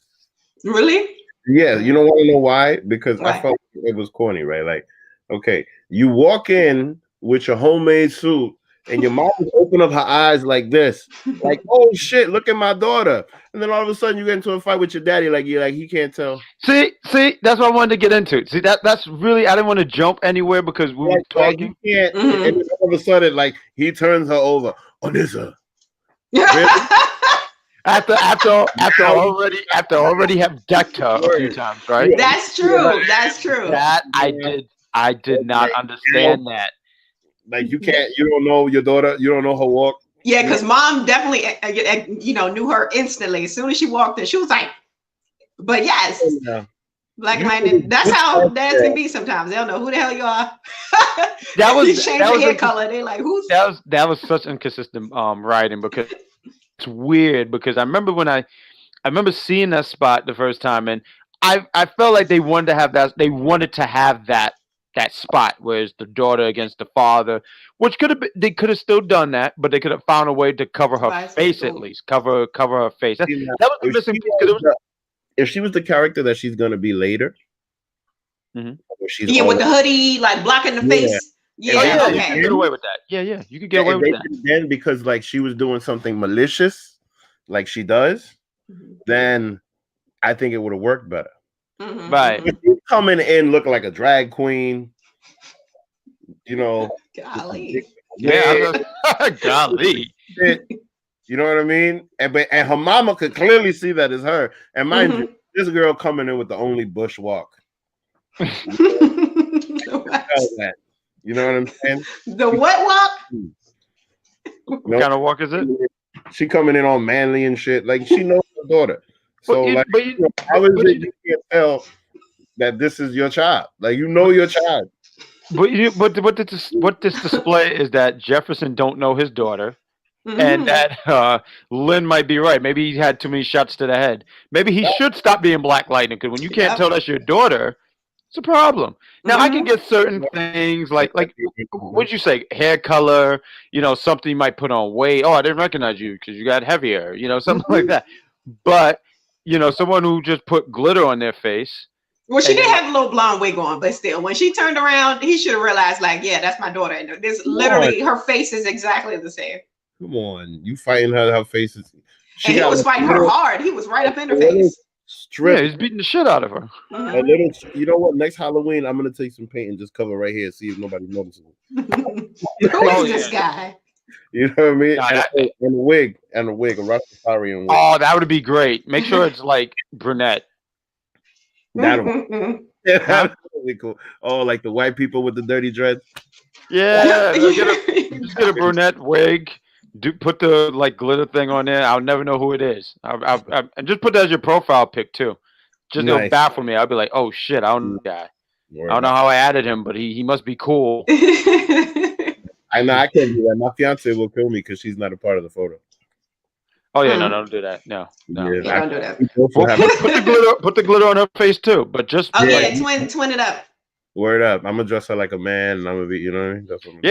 Really? Yeah. You don't want to know why? Because I felt it was corny, right? Like, okay, you walk in with your homemade suit. And your mom would open up her eyes like this, like, oh shit, look at my daughter. And then all of a sudden you get into a fight with your daddy, like he can't tell. See, that's what I wanted to get into. See, that's really, I didn't want to jump anywhere because we were talking. You can't, and then all of a sudden, like, he turns her over. Oh, Nissa. After already have decked her a few times, right? That's true. That's true. That I did not understand that. Like, you don't know your daughter, you don't know her walk. Yeah, because mom definitely, knew her instantly. As soon as she walked in, she was like, but yes, black-minded. That's how dads can be sometimes. They don't know who the hell you are. You change your hair color. They're like, who's that was such inconsistent writing because it's weird because I remember seeing that spot the first time and I felt like they wanted to have that spot where it's the daughter against the father, which they could have still done that, but they could have found a way to cover her face at least, cover her face. That was the missing piece. If she was the character that she's gonna be later, with the hoodie, like blocking the face. Yeah, you could get away with that. Yeah, you could get away with that. Then because like she was doing something malicious, like she does, then I think it would have worked better. Right. If you coming in looking like a drag queen, Golly. Yeah, golly. You know what I mean? And her mama could clearly see that as her. And mind you, this girl coming in with the only bush walk. That. You know what I'm saying? The what walk? What kind of walk is it? She coming in all manly and shit. Like she knows her daughter. So how is it you can't tell that this is your child? Like you know your child. But what this display is that Jefferson don't know his daughter, and that Lynn might be right. Maybe he had too many shots to the head. Maybe he should stop being Black Lightning, because when you can't tell that's your daughter, it's a problem. Now I can get certain things like what'd you say, hair color, something you might put on weight. Oh, I didn't recognize you because you got heavier, something like that. But someone who just put glitter on their face. Well, she did have a little blonde wig on, but still, when she turned around, he should have realized, like, yeah, that's my daughter. And this literally, her face is exactly the same. Come on, you fighting her face is. And he was fighting her hard. He was right up in her face. Yeah, he's beating the shit out of her. A little, you know what? Next Halloween, I'm gonna take some paint and just cover right here, see if nobody notices. Who is this guy? You know what I mean? Nah, and a wig, a Rastafarian wig. Oh, that would be great. Make sure it's like brunette. That'll that's really cool. Oh, like the white people with the dirty dreads. Yeah, just get a brunette wig. Put the glitter thing on there. I'll never know who it is. And just put that as your profile pic too. Just it'll baffle me. I'll be like, oh shit, I don't know the guy. I don't know how I added him, but he must be cool. I know I can't do that. My fiance will kill me because she's not a part of the photo. Oh yeah, no, don't do that. No. Yeah, don't do that. Put the glitter on her face too, but just twin it up. Word up! I'm gonna dress her like a man, and I'm gonna be, you know what I mean? That's what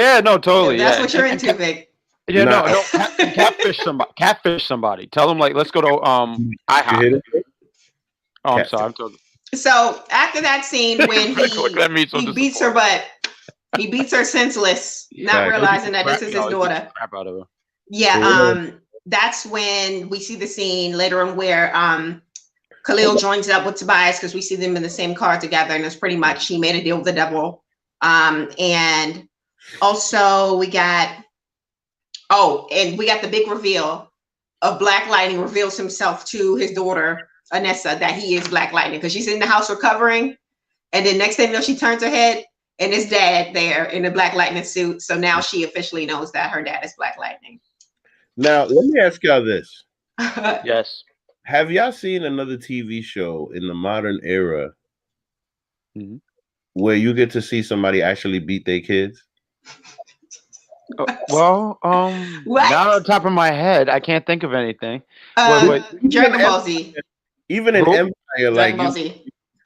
totally. That's what you're into, Vic. Yeah, no, catfish somebody. Tell them let's go to IHOP. Oh, I'm sorry. So after that scene when he beats her butt, he beats her senseless, not realizing that this is his daughter. Crap out of her. Yeah, that's when we see the scene later on where Khalil joins up with Tobias, because we see them in the same car together, and it's pretty much he made a deal with the devil. And also we got the big reveal of Black Lightning reveals himself to his daughter Nissa that he is Black Lightning, because she's in the house recovering, and then next thing you know, she turns her head and his dad there in the Black Lightning suit. So now she officially knows that her dad is Black Lightning. Now let me ask y'all this. Yes. Have y'all seen another TV show in the modern era where you get to see somebody actually beat their kids? Not on the top of my head, I can't think of anything. Dragon Ball Z. Even in Empire, Dragon Ball Z.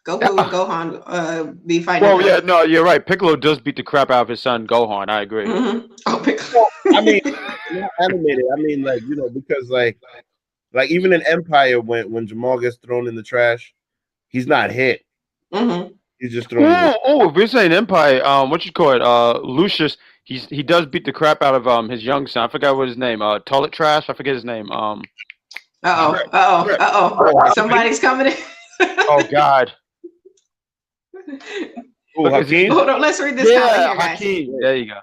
Gohan be fighting. Well, yeah, no, you're right. Piccolo does beat the crap out of his son Gohan. I agree. Oh, Piccolo. I mean, not animated. I mean, because even in Empire, when Jamal gets thrown in the trash, he's not hit. He's just thrown. If we're saying Empire, what you call it? Lucius. He does beat the crap out of his young son. I forgot what his name. Toilet Trash. I forget his name. Somebody's coming in. Oh God. Hakeem? Hold on, let's read this comment here, guys. Hakeem. There you go.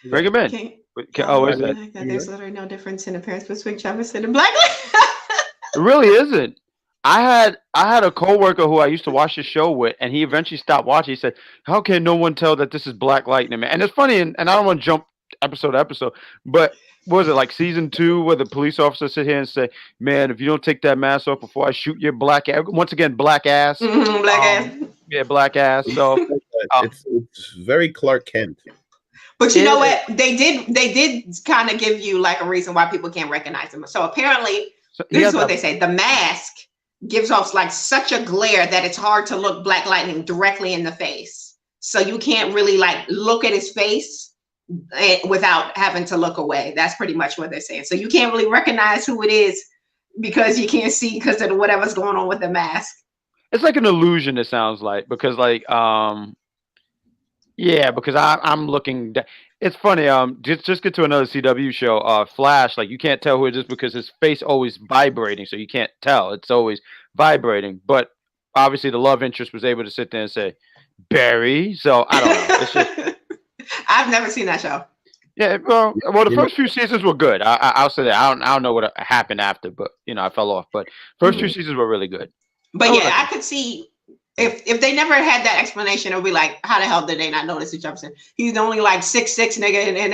Bring him in. Is that? There's literally no difference in appearance between Jefferson and Black. It really isn't. I had a coworker who I used to watch the show with, and he eventually stopped watching. He said, "How can no one tell that this is Black Lightning, man?" And it's funny, and I don't want to jump episode to episode, but what was it, like season 2, where the police officer sit here and say, "Man, if you don't take that mask off before I shoot your black ass," once again, black ass, black ass, yeah, black ass. So it's very Clark Kent. But you know what? They did kind of give you like a reason why people can't recognize him. So apparently, this is what they say: the mask gives off like such a glare that it's hard to look Black Lightning directly in the face. So you can't really like look at his face without having to look away. That's pretty much what they're saying. So you can't really recognize who it is because you can't see because of whatever's going on with the mask. It's like an illusion, it sounds like, because like because I'm looking. It's funny. Just get to another CW show. Flash. Like you can't tell who it is because his face always vibrating, so you can't tell. It's always vibrating. But obviously, the love interest was able to sit there and say Barry. So I don't know. It's just. I've never seen that show. Yeah, well, the first few seasons were good. I'll say that. I don't know what happened after, but I fell off. But first 2 seasons were really good. But Oh, yeah, I could see if they never had that explanation, it would be like, how the hell did they not notice Jefferson? He's only like 6'6" nigga and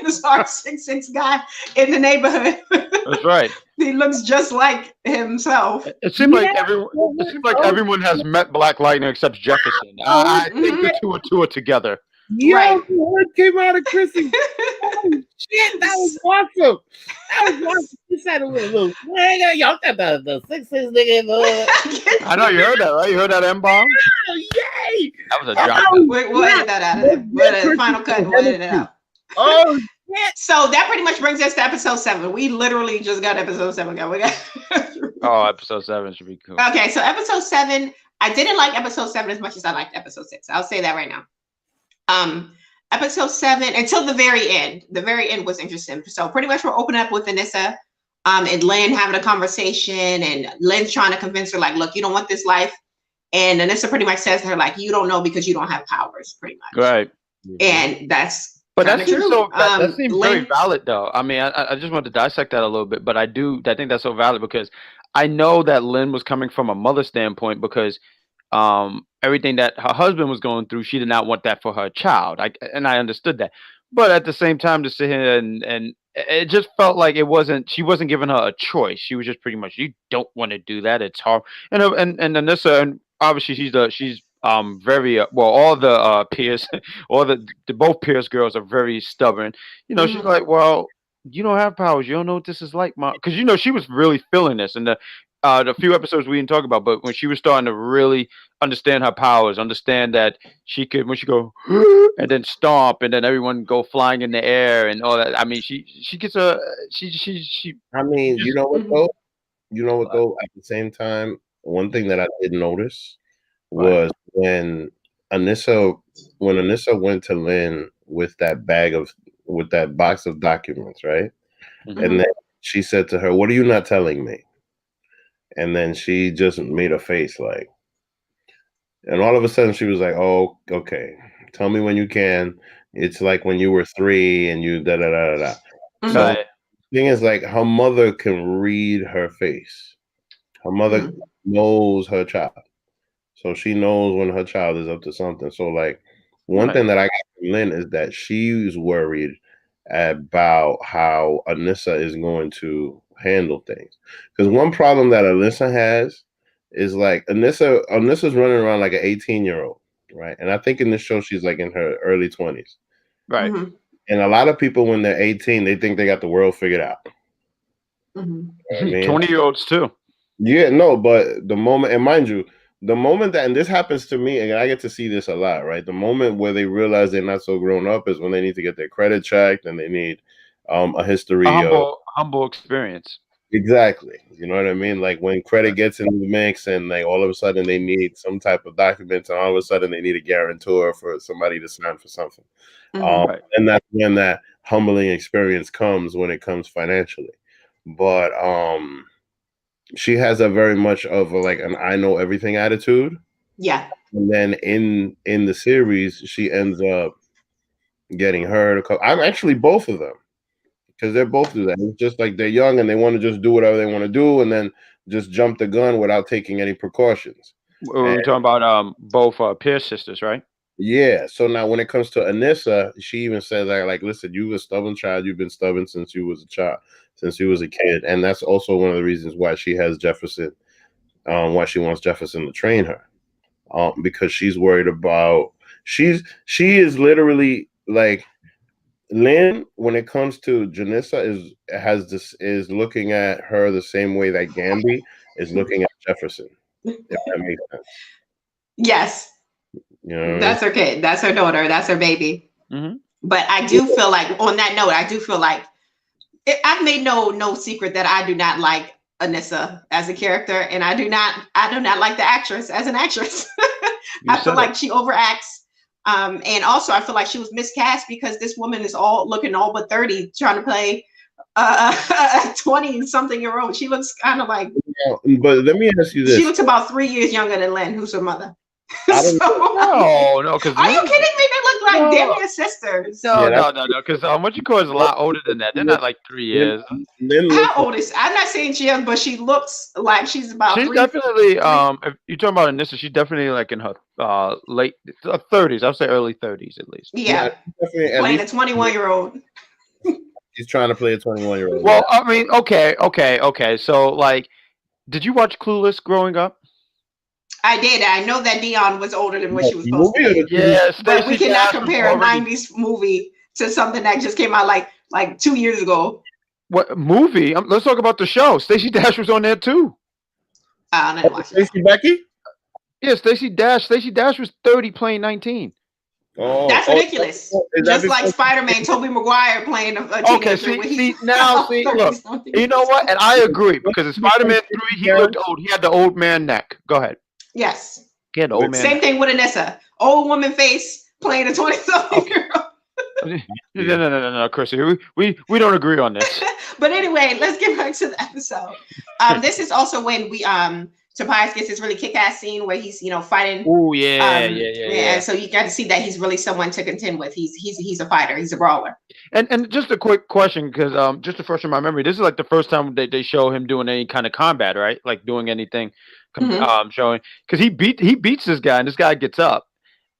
this our 6'6" guy in the neighborhood. That's right. He looks just like himself. It seems like Yeah. everyone. It seems like everyone has met Black Lightning except Jefferson. I think the two are together. Yo, Right. what came out of Chrissy? Oh, shit, that was awesome. That was awesome. You said a little nigga. Y'all got the 6'6" nigga. I know you heard that, right? You heard that M-bomb? Oh, yay. That was a drop. We'll edit that out of there. We'll edit the final cut. We'll edit it out. Oh, shit. So that pretty much brings us to episode 7. We literally just got episode 7. We got. Oh, episode 7 should be cool. Okay, so episode 7. I didn't like episode 7 as much as I liked episode 6. I'll say that right now. Episode 7 until the very end. The very end was interesting. So pretty much we're opening up with Nissa, and Lynn having a conversation, and Lynn's trying to convince her, like, look, you don't want this life. And Nissa pretty much says to her, like, you don't know because you don't have powers, pretty much. Right. And that's But that seems true. that seems very Lynn, valid, though. I mean, I just want to dissect that a little bit, but I think that's so valid because I know that Lynn was coming from a mother standpoint because everything that her husband was going through, she did not want that for her child. I understood that, but at the same time, to sit here and it just felt like she wasn't giving her a choice. She was just pretty much, you don't want to do that. It's hard. And Anissa, and obviously she's very well, all the Pierce, all the both Pierce girls are very stubborn. You know, she's like, well, you don't have powers. You don't know what this is like, Mom. Because, you know, she was really feeling this. And the few episodes we didn't talk about, but when she was starting to really understand her powers, understand that she could, when she go, and then stomp, and then everyone go flying in the air and all that. I mean, she gets she I mean, you know what, though? You know what, though? At the same time, one thing that I did notice was when Anissa went to Lynn with that box of documents, right? And then she said to her, "What are you not telling me?" And then she just made a face like, and all of a sudden she was like, "Oh, okay. Tell me when you can. It's like when you were 3 and you da da da da." So the thing is, like, her mother can read her face. Her mother knows her child. So she knows when her child is up to something. So, like, one thing that I got from Lynn is that she's worried about how Anissa is going to handle things. Because one problem that Anissa has is, like, Anissa's running around like an 18-year-old, right? And I think in this show she's like in her early 20s. Right. And a lot of people, when they're 18, they think they got the world figured out. You know what I mean? 20-year-olds too. Yeah, no, but the moment, and mind you, the moment that, and this happens to me, and I get to see this a lot, right? The moment where they realize they're not so grown up is when they need to get their credit checked and they need a history of humble experience. Exactly. You know what I mean? Like when credit gets in the mix and like all of a sudden they need some type of documents and all of a sudden they need a guarantor for somebody to sign for something. And that's when that humbling experience comes, when it comes financially. But she has a very much of like an I know everything attitude. Yeah. And then in the series, she ends up getting hurt. I'm actually both of them, because they're both do that. It's just like they're young and they want to just do whatever they want to do and then just jump the gun without taking any precautions. We're talking about both Pierce sisters, right? Yeah. So now when it comes to Anissa, she even says that, like, listen, you're a stubborn child. You've been stubborn since you was a child, since you was a kid. And that's also one of the reasons why she has Jefferson, why she wants Jefferson to train her. Because she's worried about, she is literally like, Lynn, when it comes to Janissa, is looking at her the same way that Gamby is looking at Jefferson. If that makes sense. Yes. You know, that's her kid. That's her daughter. That's her baby. But I do feel like, on that note, I do feel like I've made no secret that I do not like Anissa as a character, and I do not like the actress as an actress. I feel like she overacts. And also I feel like she was miscast because this woman is looking all but 30, trying to play a 20-something-year-old. She looks kind of like. Yeah, but let me ask you this: she looks about 3 years younger than Lynn, who's her mother. I don't know. No, because are you kidding me? They look like damn near sisters. Yeah, no. Because what you call is a lot older than that. They're not like 3 years. Lynn looks How old is? I'm not saying she is, but she looks like she's about She's three. definitely if you're talking about Nissa, she's definitely like in her late 30s. I'll say early 30s at least. Yeah, definitely at playing a least 21-year-old. she's trying to play a 21-year-old. Well, I mean, okay. So, like, did you watch Clueless growing up? I did. I know that Dion was older than what she was The supposed to movie or be. the Yeah, But we Stacey cannot Dash was compare a already. 90s movie to something that just came out like 2 years ago. What movie? Let's talk about the show. Stacey Dash was on there too. I didn't watch that. Stacey Becky? Yeah, Stacey Dash. Stacey Dash was 30 playing 19. That's ridiculous. Is that Just like because- Spider-Man, Tobey Maguire playing a Okay, teenager when he's see, look, you know what? And I agree because in Spider-Man 3, he looked old. He had the old man neck. Go ahead. Yes. He had the old man. Same thing with Anissa. Old woman face playing a 20-something-year-old. No, Chrissy. We don't agree on this. But anyway, let's get back to the episode. This is also when we Tobias gets this really kick-ass scene where he's fighting. Oh yeah. So you got to see that he's really someone to contend with. He's a fighter. He's a brawler. And just a quick question, because just to refresh my memory, this is like the first time they show him doing any kind of combat, right? Like doing anything, showing because he beats this guy, and this guy gets up,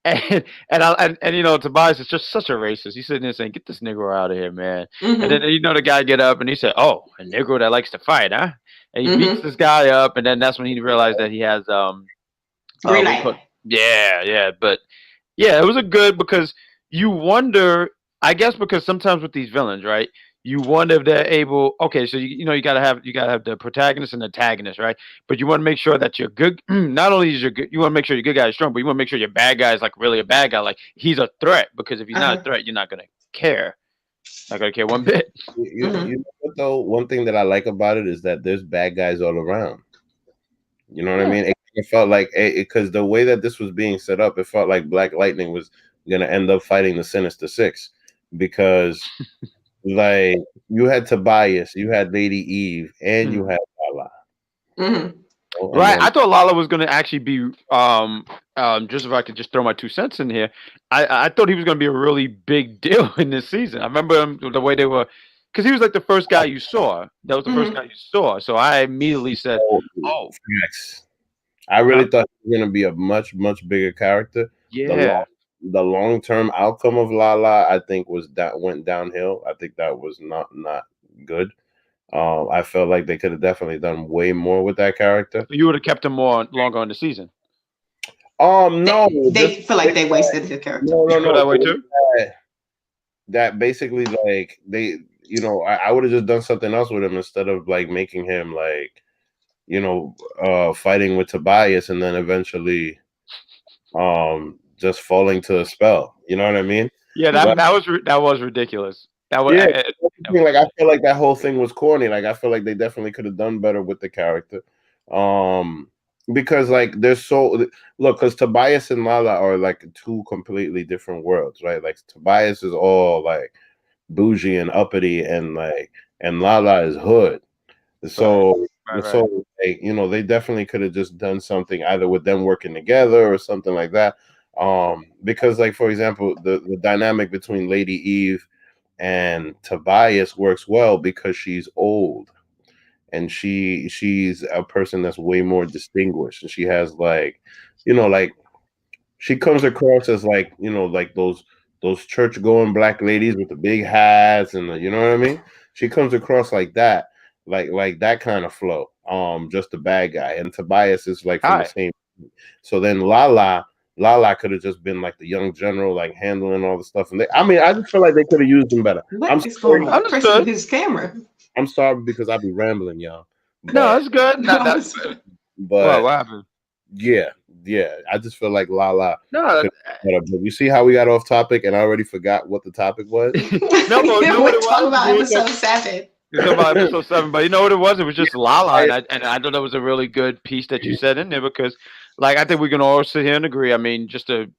and Tobias is just such a racist. He's sitting there saying, "Get this Negro out of here, man!" And then the guy get up and he said, "Oh, a Negro that likes to fight, huh?" And he beats this guy up, and then that's when he realized that he has green light. But it was a good because you wonder. I guess because sometimes with these villains, right? You wonder if they're able. Okay, so you gotta have the protagonist and the antagonist, right? But you want to make sure that you're good. Not only is you want to make sure your good guy is strong, but you want to make sure your bad guy is like really a bad guy. Like he's a threat, because if he's not a threat, you're not gonna care. Not gonna care one bit. You know what though? One thing that I like about it is that there's bad guys all around. You know what I mean? It felt like because the way that this was being set up, it felt like Black Lightning was gonna end up fighting the Sinister Six, because like you had Tobias, you had Lady Eve, and you had Lala. Right. I thought Lala was going to actually be just if I could just throw my 2 cents in here. I thought he was going to be a really big deal in this season. I remember the way they were, because he was like the first guy you saw. That was the first guy you saw. So I immediately said, "Oh, I really thought he was going to be a much bigger character." Yeah. The long-term outcome of Lala, I think, went downhill. I think that was not good. I felt like they could have definitely done way more with that character. You would have kept him longer in the season. No, they feel like they wasted his character. No. That way too. That basically, like they, I would have just done something else with him instead of like making him like, fighting with Tobias and then eventually, just falling to a spell. You know what I mean? Yeah, that was ridiculous. That was like I feel like that whole thing was corny. Like I feel like they definitely could have done better with the character, because like because Tobias and Lala are like 2 completely different worlds, right? Like Tobias is all like bougie and uppity, and Lala is hood. So like, they definitely could have just done something either with them working together or something like that. Because like, for example, the dynamic between Lady Eve and Tobias works well because she's old and she's a person that's way more distinguished, and she has like she comes across as like like those church going black ladies with the big hats and you know what I mean. She comes across like that, like that kind of flow. Just a bad guy, and Tobias is like from the same. So then Lala could have just been like the young general, like handling all the stuff. And I just feel like they could have used him better. What is going on? Pressing his camera. I'm sorry because I be rambling, y'all. But, no, that's good. But what happened? Yeah. I just feel like Lala. No, you see how we got off topic, and I already forgot what the topic was. No, we're talking about episode 7. You're talking about episode 7, but you know what it was? It was just Lala, and I thought that was a really good piece that you said in there, because, like, I think we can all sit here and agree. I mean, just to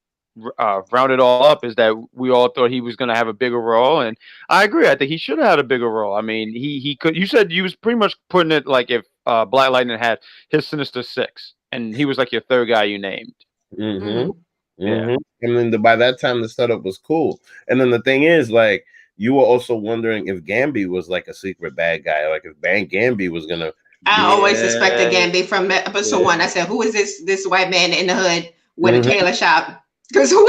round it all up, is that we all thought he was going to have a bigger role, and I agree. I think he should have had a bigger role. I mean, he could. You said you was pretty much putting it like if Black Lightning had his Sinister Six, and he was like your 3rd guy you named. Mm-hmm. Yeah. Mm-hmm. And then by that time, the setup was cool. And then the thing is, like, you were also wondering if Gambi was like a secret bad guy, like if Gambi was gonna I be. always suspected Gambi from episode Yeah. one. I said, who is this white man in the hood with a Mhm. tailor shop? Because who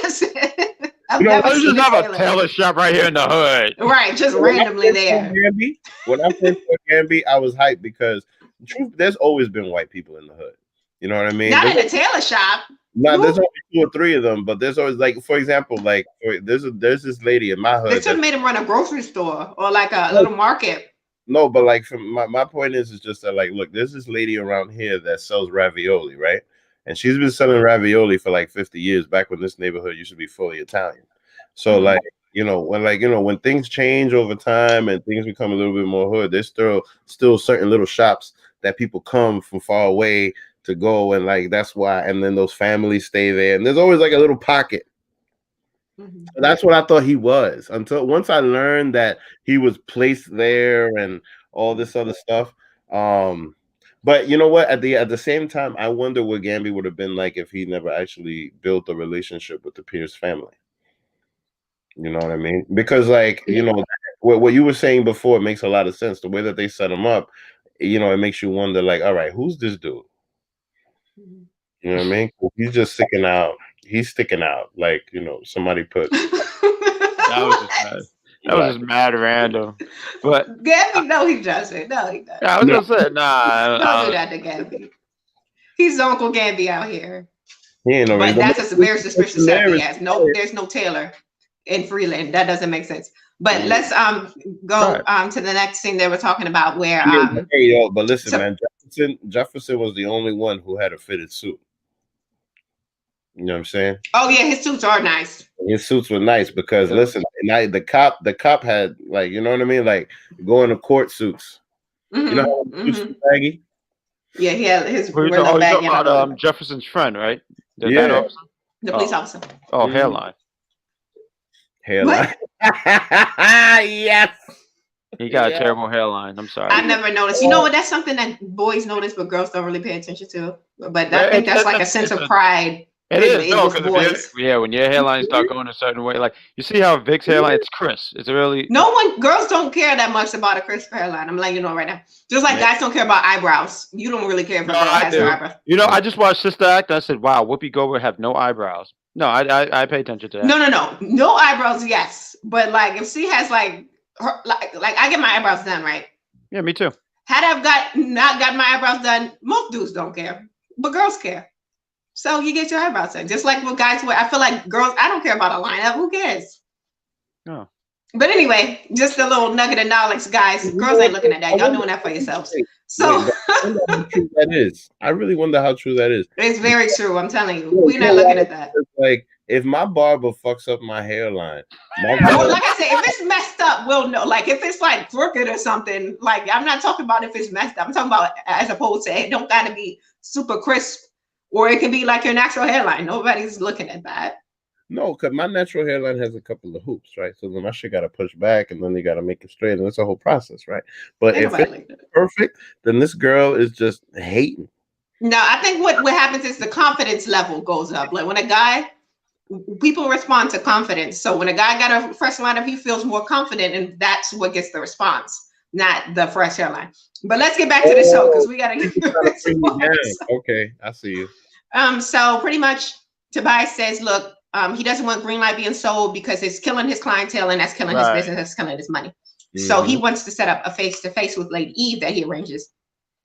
does it? I've You know, never I seen just a have a tailor. tailor shop right here in the hood. Right, just When I randomly first saw there. Gambi, when I first saw Gambi, I was hyped because truth, there's always been white people in the hood. You know what I mean? Not There's in a tailor shop. there's only 2 or 3 of them, but there's always, like, for example, like there's this lady in my They hood. should have made him run a grocery store or like a little market. No, but like, from my point is just that, like, look, there's this lady around here that sells ravioli, right? And she's been selling ravioli for like 50 years, back when this neighborhood used to be fully Italian. So Mhm. like, when things change over time and things become a little bit more hood, there's still certain little shops that people come from far away to go, and like that's why, and then those families stay there, and there's always like a little pocket. Mhm. That's what I thought he was, until once I learned that he was placed there and all this other stuff. But you know what? At the same time, I wonder what Gambi would have been like if he never actually built a relationship with the Pierce family. You know what I mean? Because, like, what you were saying before makes a lot of sense. The way that they set him up, it makes you wonder, like, all right, who's this dude? Mhm. You know what I mean? He's just sticking out. He's sticking out. Like, somebody put. That was just mad. That was just mad random. But Gambi, no, he doesn't. No, he doesn't. I was gonna say, nah. Don't do that to Gambi. He's Uncle Gambi out here. He ain't no But reason. that's a very suspicious setup he has. No, hilarious. there's no tailor in Freeland. That doesn't make sense. But Mhm. let's go to the next thing they were talking about where Hey, yo, but listen, man, Jefferson was the only one who had a fitted suit. You know what I'm saying? oh yeah, his suits are nice. His suits were nice because listen, the cop had, like, you know what I mean, like going to court suits. Mhm, You know how mhm. suits were baggy? Yeah, he had his You're real talking baggy about Jefferson's friend, right? The Yeah. that officer? the police officer. Oh, Mhm. hairline. Hairline. Yes. He got a Yeah. terrible hairline. I'm sorry. I never noticed. You know what? That's something that boys notice, but girls don't really pay attention to. But I think that's like a sense of pride. It is, no, with because boys. when your hairline start going a certain way, like you see how Vic's hairline, it's crisp. It's really Girls don't care that much about a crisp hairline. I'm letting you know right now. Just like guys don't care about eyebrows. You don't really care if a girl has her eyebrows. I just watched Sister Act. I said, wow, Whoopi Goldberg have no eyebrows. No, I pay attention to that. No eyebrows. Yes, but like if she has like I get my eyebrows done, right? Yeah, me too. Had I not got my eyebrows done, most dudes don't care, but girls care. So you get your eyebrows done, just like with guys. I feel like girls, I don't care about a lineup. Who cares? Oh. But anyway, just a little nugget of knowledge, guys. Girls ain't looking at that. Y'all doing that for yourselves. So I wonder how true that is. I really wonder how true that is. It's very true. I'm telling you, we're not looking at that. Like, if my barber fucks up my hairline, like I said, if it's messed up, we'll know. Like if it's like crooked or something, like I'm not talking about if it's messed up. I'm talking about as opposed to it don't gotta be super crisp, or it can be like your natural hairline. Nobody's looking at that. No, because my natural hairline has a couple of hoops, right? So then my shit got to push back, and then they got to make it straight, and it's a whole process, right? But if it's perfect, then this girl is just hating. No, I think what happens is the confidence level goes up. Like when a guy, people respond to confidence. So when a guy got a fresh lineup, he feels more confident, and that's what gets the response, not the fresh hairline. But let's get back to the show because we got to get. Okay, I see you. So pretty much, Tobias says, look. He doesn't want Greenlight being sold because it's killing his clientele and that's killing his business, that's killing his money. Mm-hmm. So he wants to set up a face-to-face with Lady Eve that he arranges.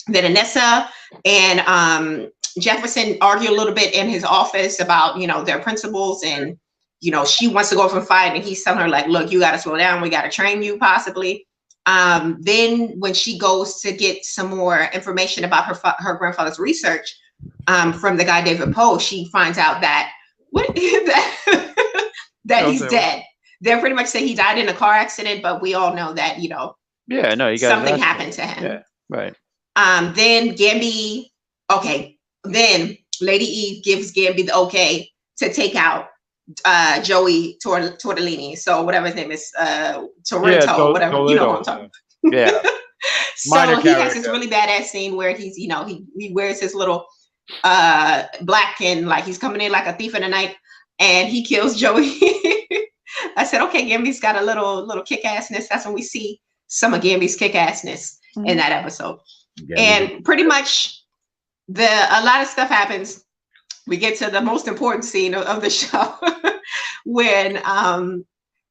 Then Nissa and Jefferson argue a little bit in his office about, their principles and, she wants to go from fight and he's telling her like, look, you got to slow down. We got to train you possibly. Then when she goes to get some more information about her grandfather's research from the guy, David Poe, she finds out that that he's dead. They pretty much say he died in a car accident, but we all know that something happened to him. Yeah, right. Then Gambi, then Lady Eve gives Gambi the okay to take out Joey Tortellini. So whatever his name is, Toronto, whatever, Toledo. you know what I'm talking about. Yeah. So he has this really badass scene where he's, he wears his little Black, and like he's coming in like a thief in the night, and he kills Joey. I said, okay, Gambi's got a little kick-assness. That's when we see some of Gambi's kick-assness in that episode. And pretty much a lot of stuff happens. We get to the most important scene of the show when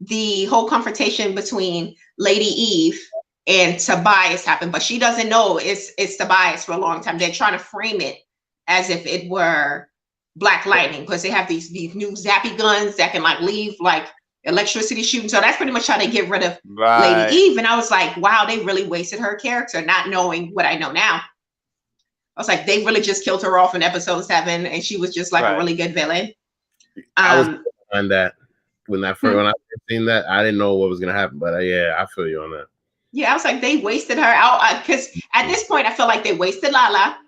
the whole confrontation between Lady Eve and Tobias happened, but she doesn't know it's Tobias for a long time. They're trying to frame it as if it were Black Lightning, because they have these new zappy guns that can like leave like electricity shooting. So that's pretty much how they get rid of Lady Eve. And I was like, wow, they really wasted her character, not knowing what I know now. I was like, they really just killed her off in episode 7, and she was just like a really good villain. I was on that when I first seen that. I didn't know what was gonna happen, but yeah, I feel you on that. Yeah, I was like, they wasted her out, because at this point, I feel like they wasted Lala.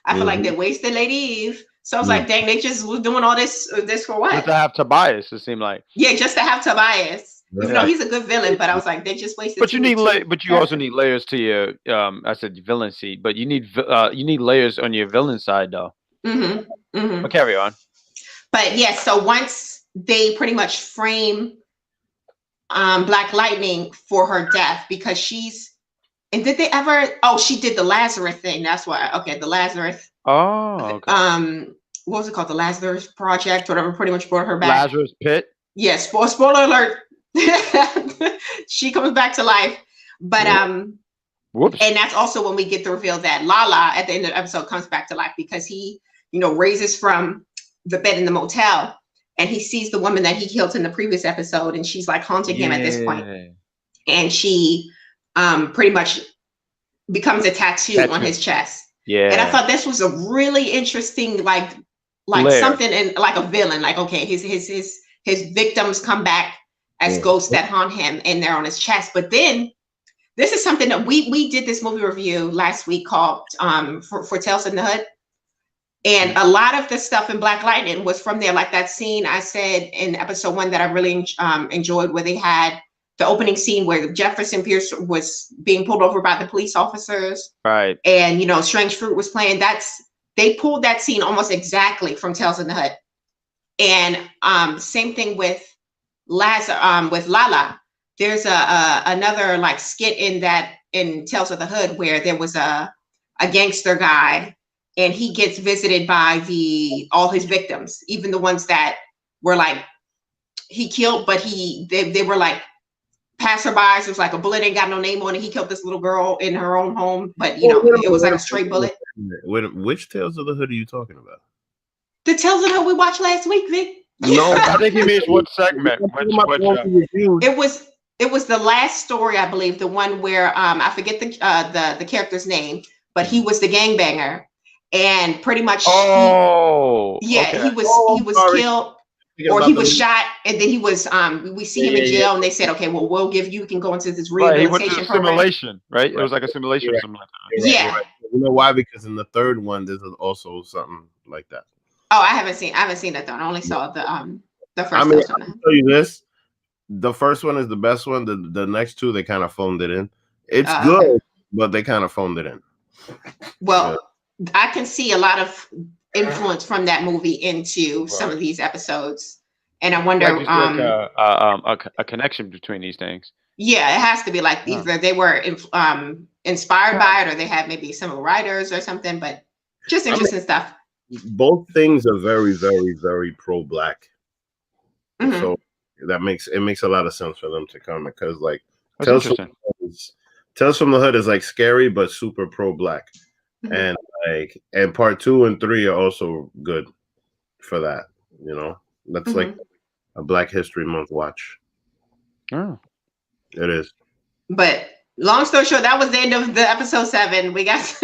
I feel like they wasted Lady Eve. So I was like, dang, they just was doing all this for what? Just to have Tobias, it seemed like. Yeah, just to have Tobias. Even though he's a good villain, but I was like, they just wasted. But you also need layers to your I said villain seat, but you need layers on your villain side though. But carry on. But yeah, so once they pretty much frame Black Lightning for her death, because and did they ever? Oh, she did the Lazarus thing. That's why. Okay, the Lazarus. Oh, okay. What was it called? The Lazarus Project, whatever. Pretty much brought her back. Lazarus Pit. Yes. Yeah, spoiler alert. She comes back to life, but whoops. And that's also when we get the reveal that Lala at the end of the episode comes back to life, because he, raises from the bed in the motel, and he sees the woman that he killed in the previous episode, and she's like haunting him at this point, and she pretty much becomes a tattoo on his chest. Yeah. And I thought this was a really interesting, like layer. Something in like a villain, like, okay, his victims come back as ghosts that haunt him, and they're on his chest. But then this is something that we did this movie review last week called for Tales in the Hood. And a lot of the stuff in Black Lightning was from there. Like that scene I said in episode 1 that I really enjoyed, where they had the opening scene where Jefferson Pierce was being pulled over by the police officers. Right. And, Strange Fruit was playing. They pulled that scene almost exactly from Tales in the Hood. And same thing with Lala. There's another like skit in Tales of the Hood where there was a gangster guy, and he gets visited by all his victims, even the ones that were like he killed, but they were like passerbys. It was like a bullet ain't got no name on it. He killed this little girl in her own home, but it was like a straight bullet. Which Tales of the Hood are you talking about? The Tales of the Hood we watched last week, Vic. No, I think he means what segment. It was the last story, I believe, the one where I forget the character's name, but he was the gangbanger, and pretty much he was killed, or he was shot, and then he was we see him in jail, and they said, okay, well, we'll give you can go into this rehabilitation program. Simulation, right? It was like a simulation or something like that. Yeah. Right. You know why? Because in the third one, there's also something like that. Oh, I haven't seen that though. I only saw the first. I mean, I'll tell you this: the first one is the best one. The next two, they kind of phoned it in. It's good, but they kind of phoned it in. Well, I can see a lot of influence from that movie into some of these episodes, and I wonder a connection between these things. Yeah, it has to be like either they were inspired by it, or they had maybe some writers or something. But just interesting stuff. Both things are very, very, very pro-Black, so that makes a lot of sense for them to come, because like Tales from the Hood is like scary but super pro-Black, and part 2 and 3 are also good for that. That's like a Black History Month watch. Oh, it is. But long story short, that was the end of the episode 7. We got.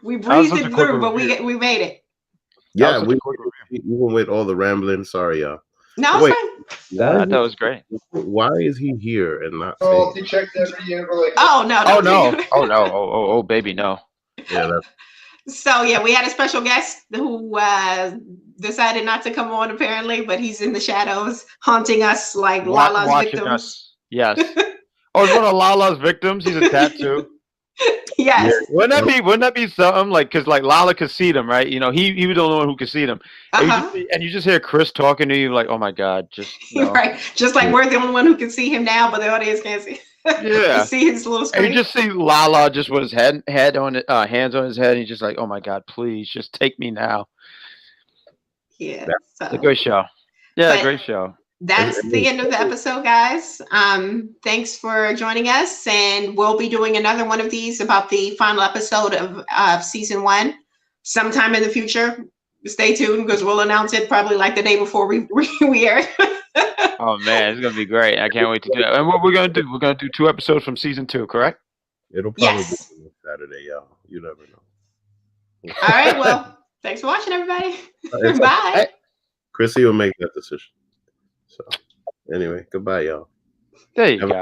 We breezed it through, but we made it. Yeah, even with all the rambling. Sorry, y'all. No, it's fine. That was great. Why is he here and not? He checked every year. Like, oh no! Oh baby, no. Yeah. So yeah, we had a special guest who decided not to come on apparently, but he's in the shadows haunting us like Lala's victims. Us. Yes. Oh, it's one of Lala's victims. He's a tattoo. Yes. Wouldn't that be something like because like Lala could see them, right? You know, he was the only one who could see them, Uh-huh. and you just hear Chris talking to you like, oh my god, just no. Right. Just like we're the only one who can see him now, but the audience can't see. Yeah. You see his little And you screen. just see Lala just with his head on it, hands on his head, and he's just like, oh my god, please just take me now. Yeah. It's a great show. Yeah, But- great show. That's the end of the episode, guys. Thanks for joining us, and we'll be doing another one of these about the final episode of season 1 sometime in the future. Stay tuned because we'll announce it probably like the day before we air. Oh man, it's gonna be great. I can't wait to do it. And what we're gonna do? We're gonna do 2 episodes from season 2, correct? It'll probably Yes. be Saturday, y'all. You never know. All right. Well, thanks for watching, everybody. It's- Bye. Chrissy will make that decision. So, anyway, goodbye, y'all. There you Have a- go.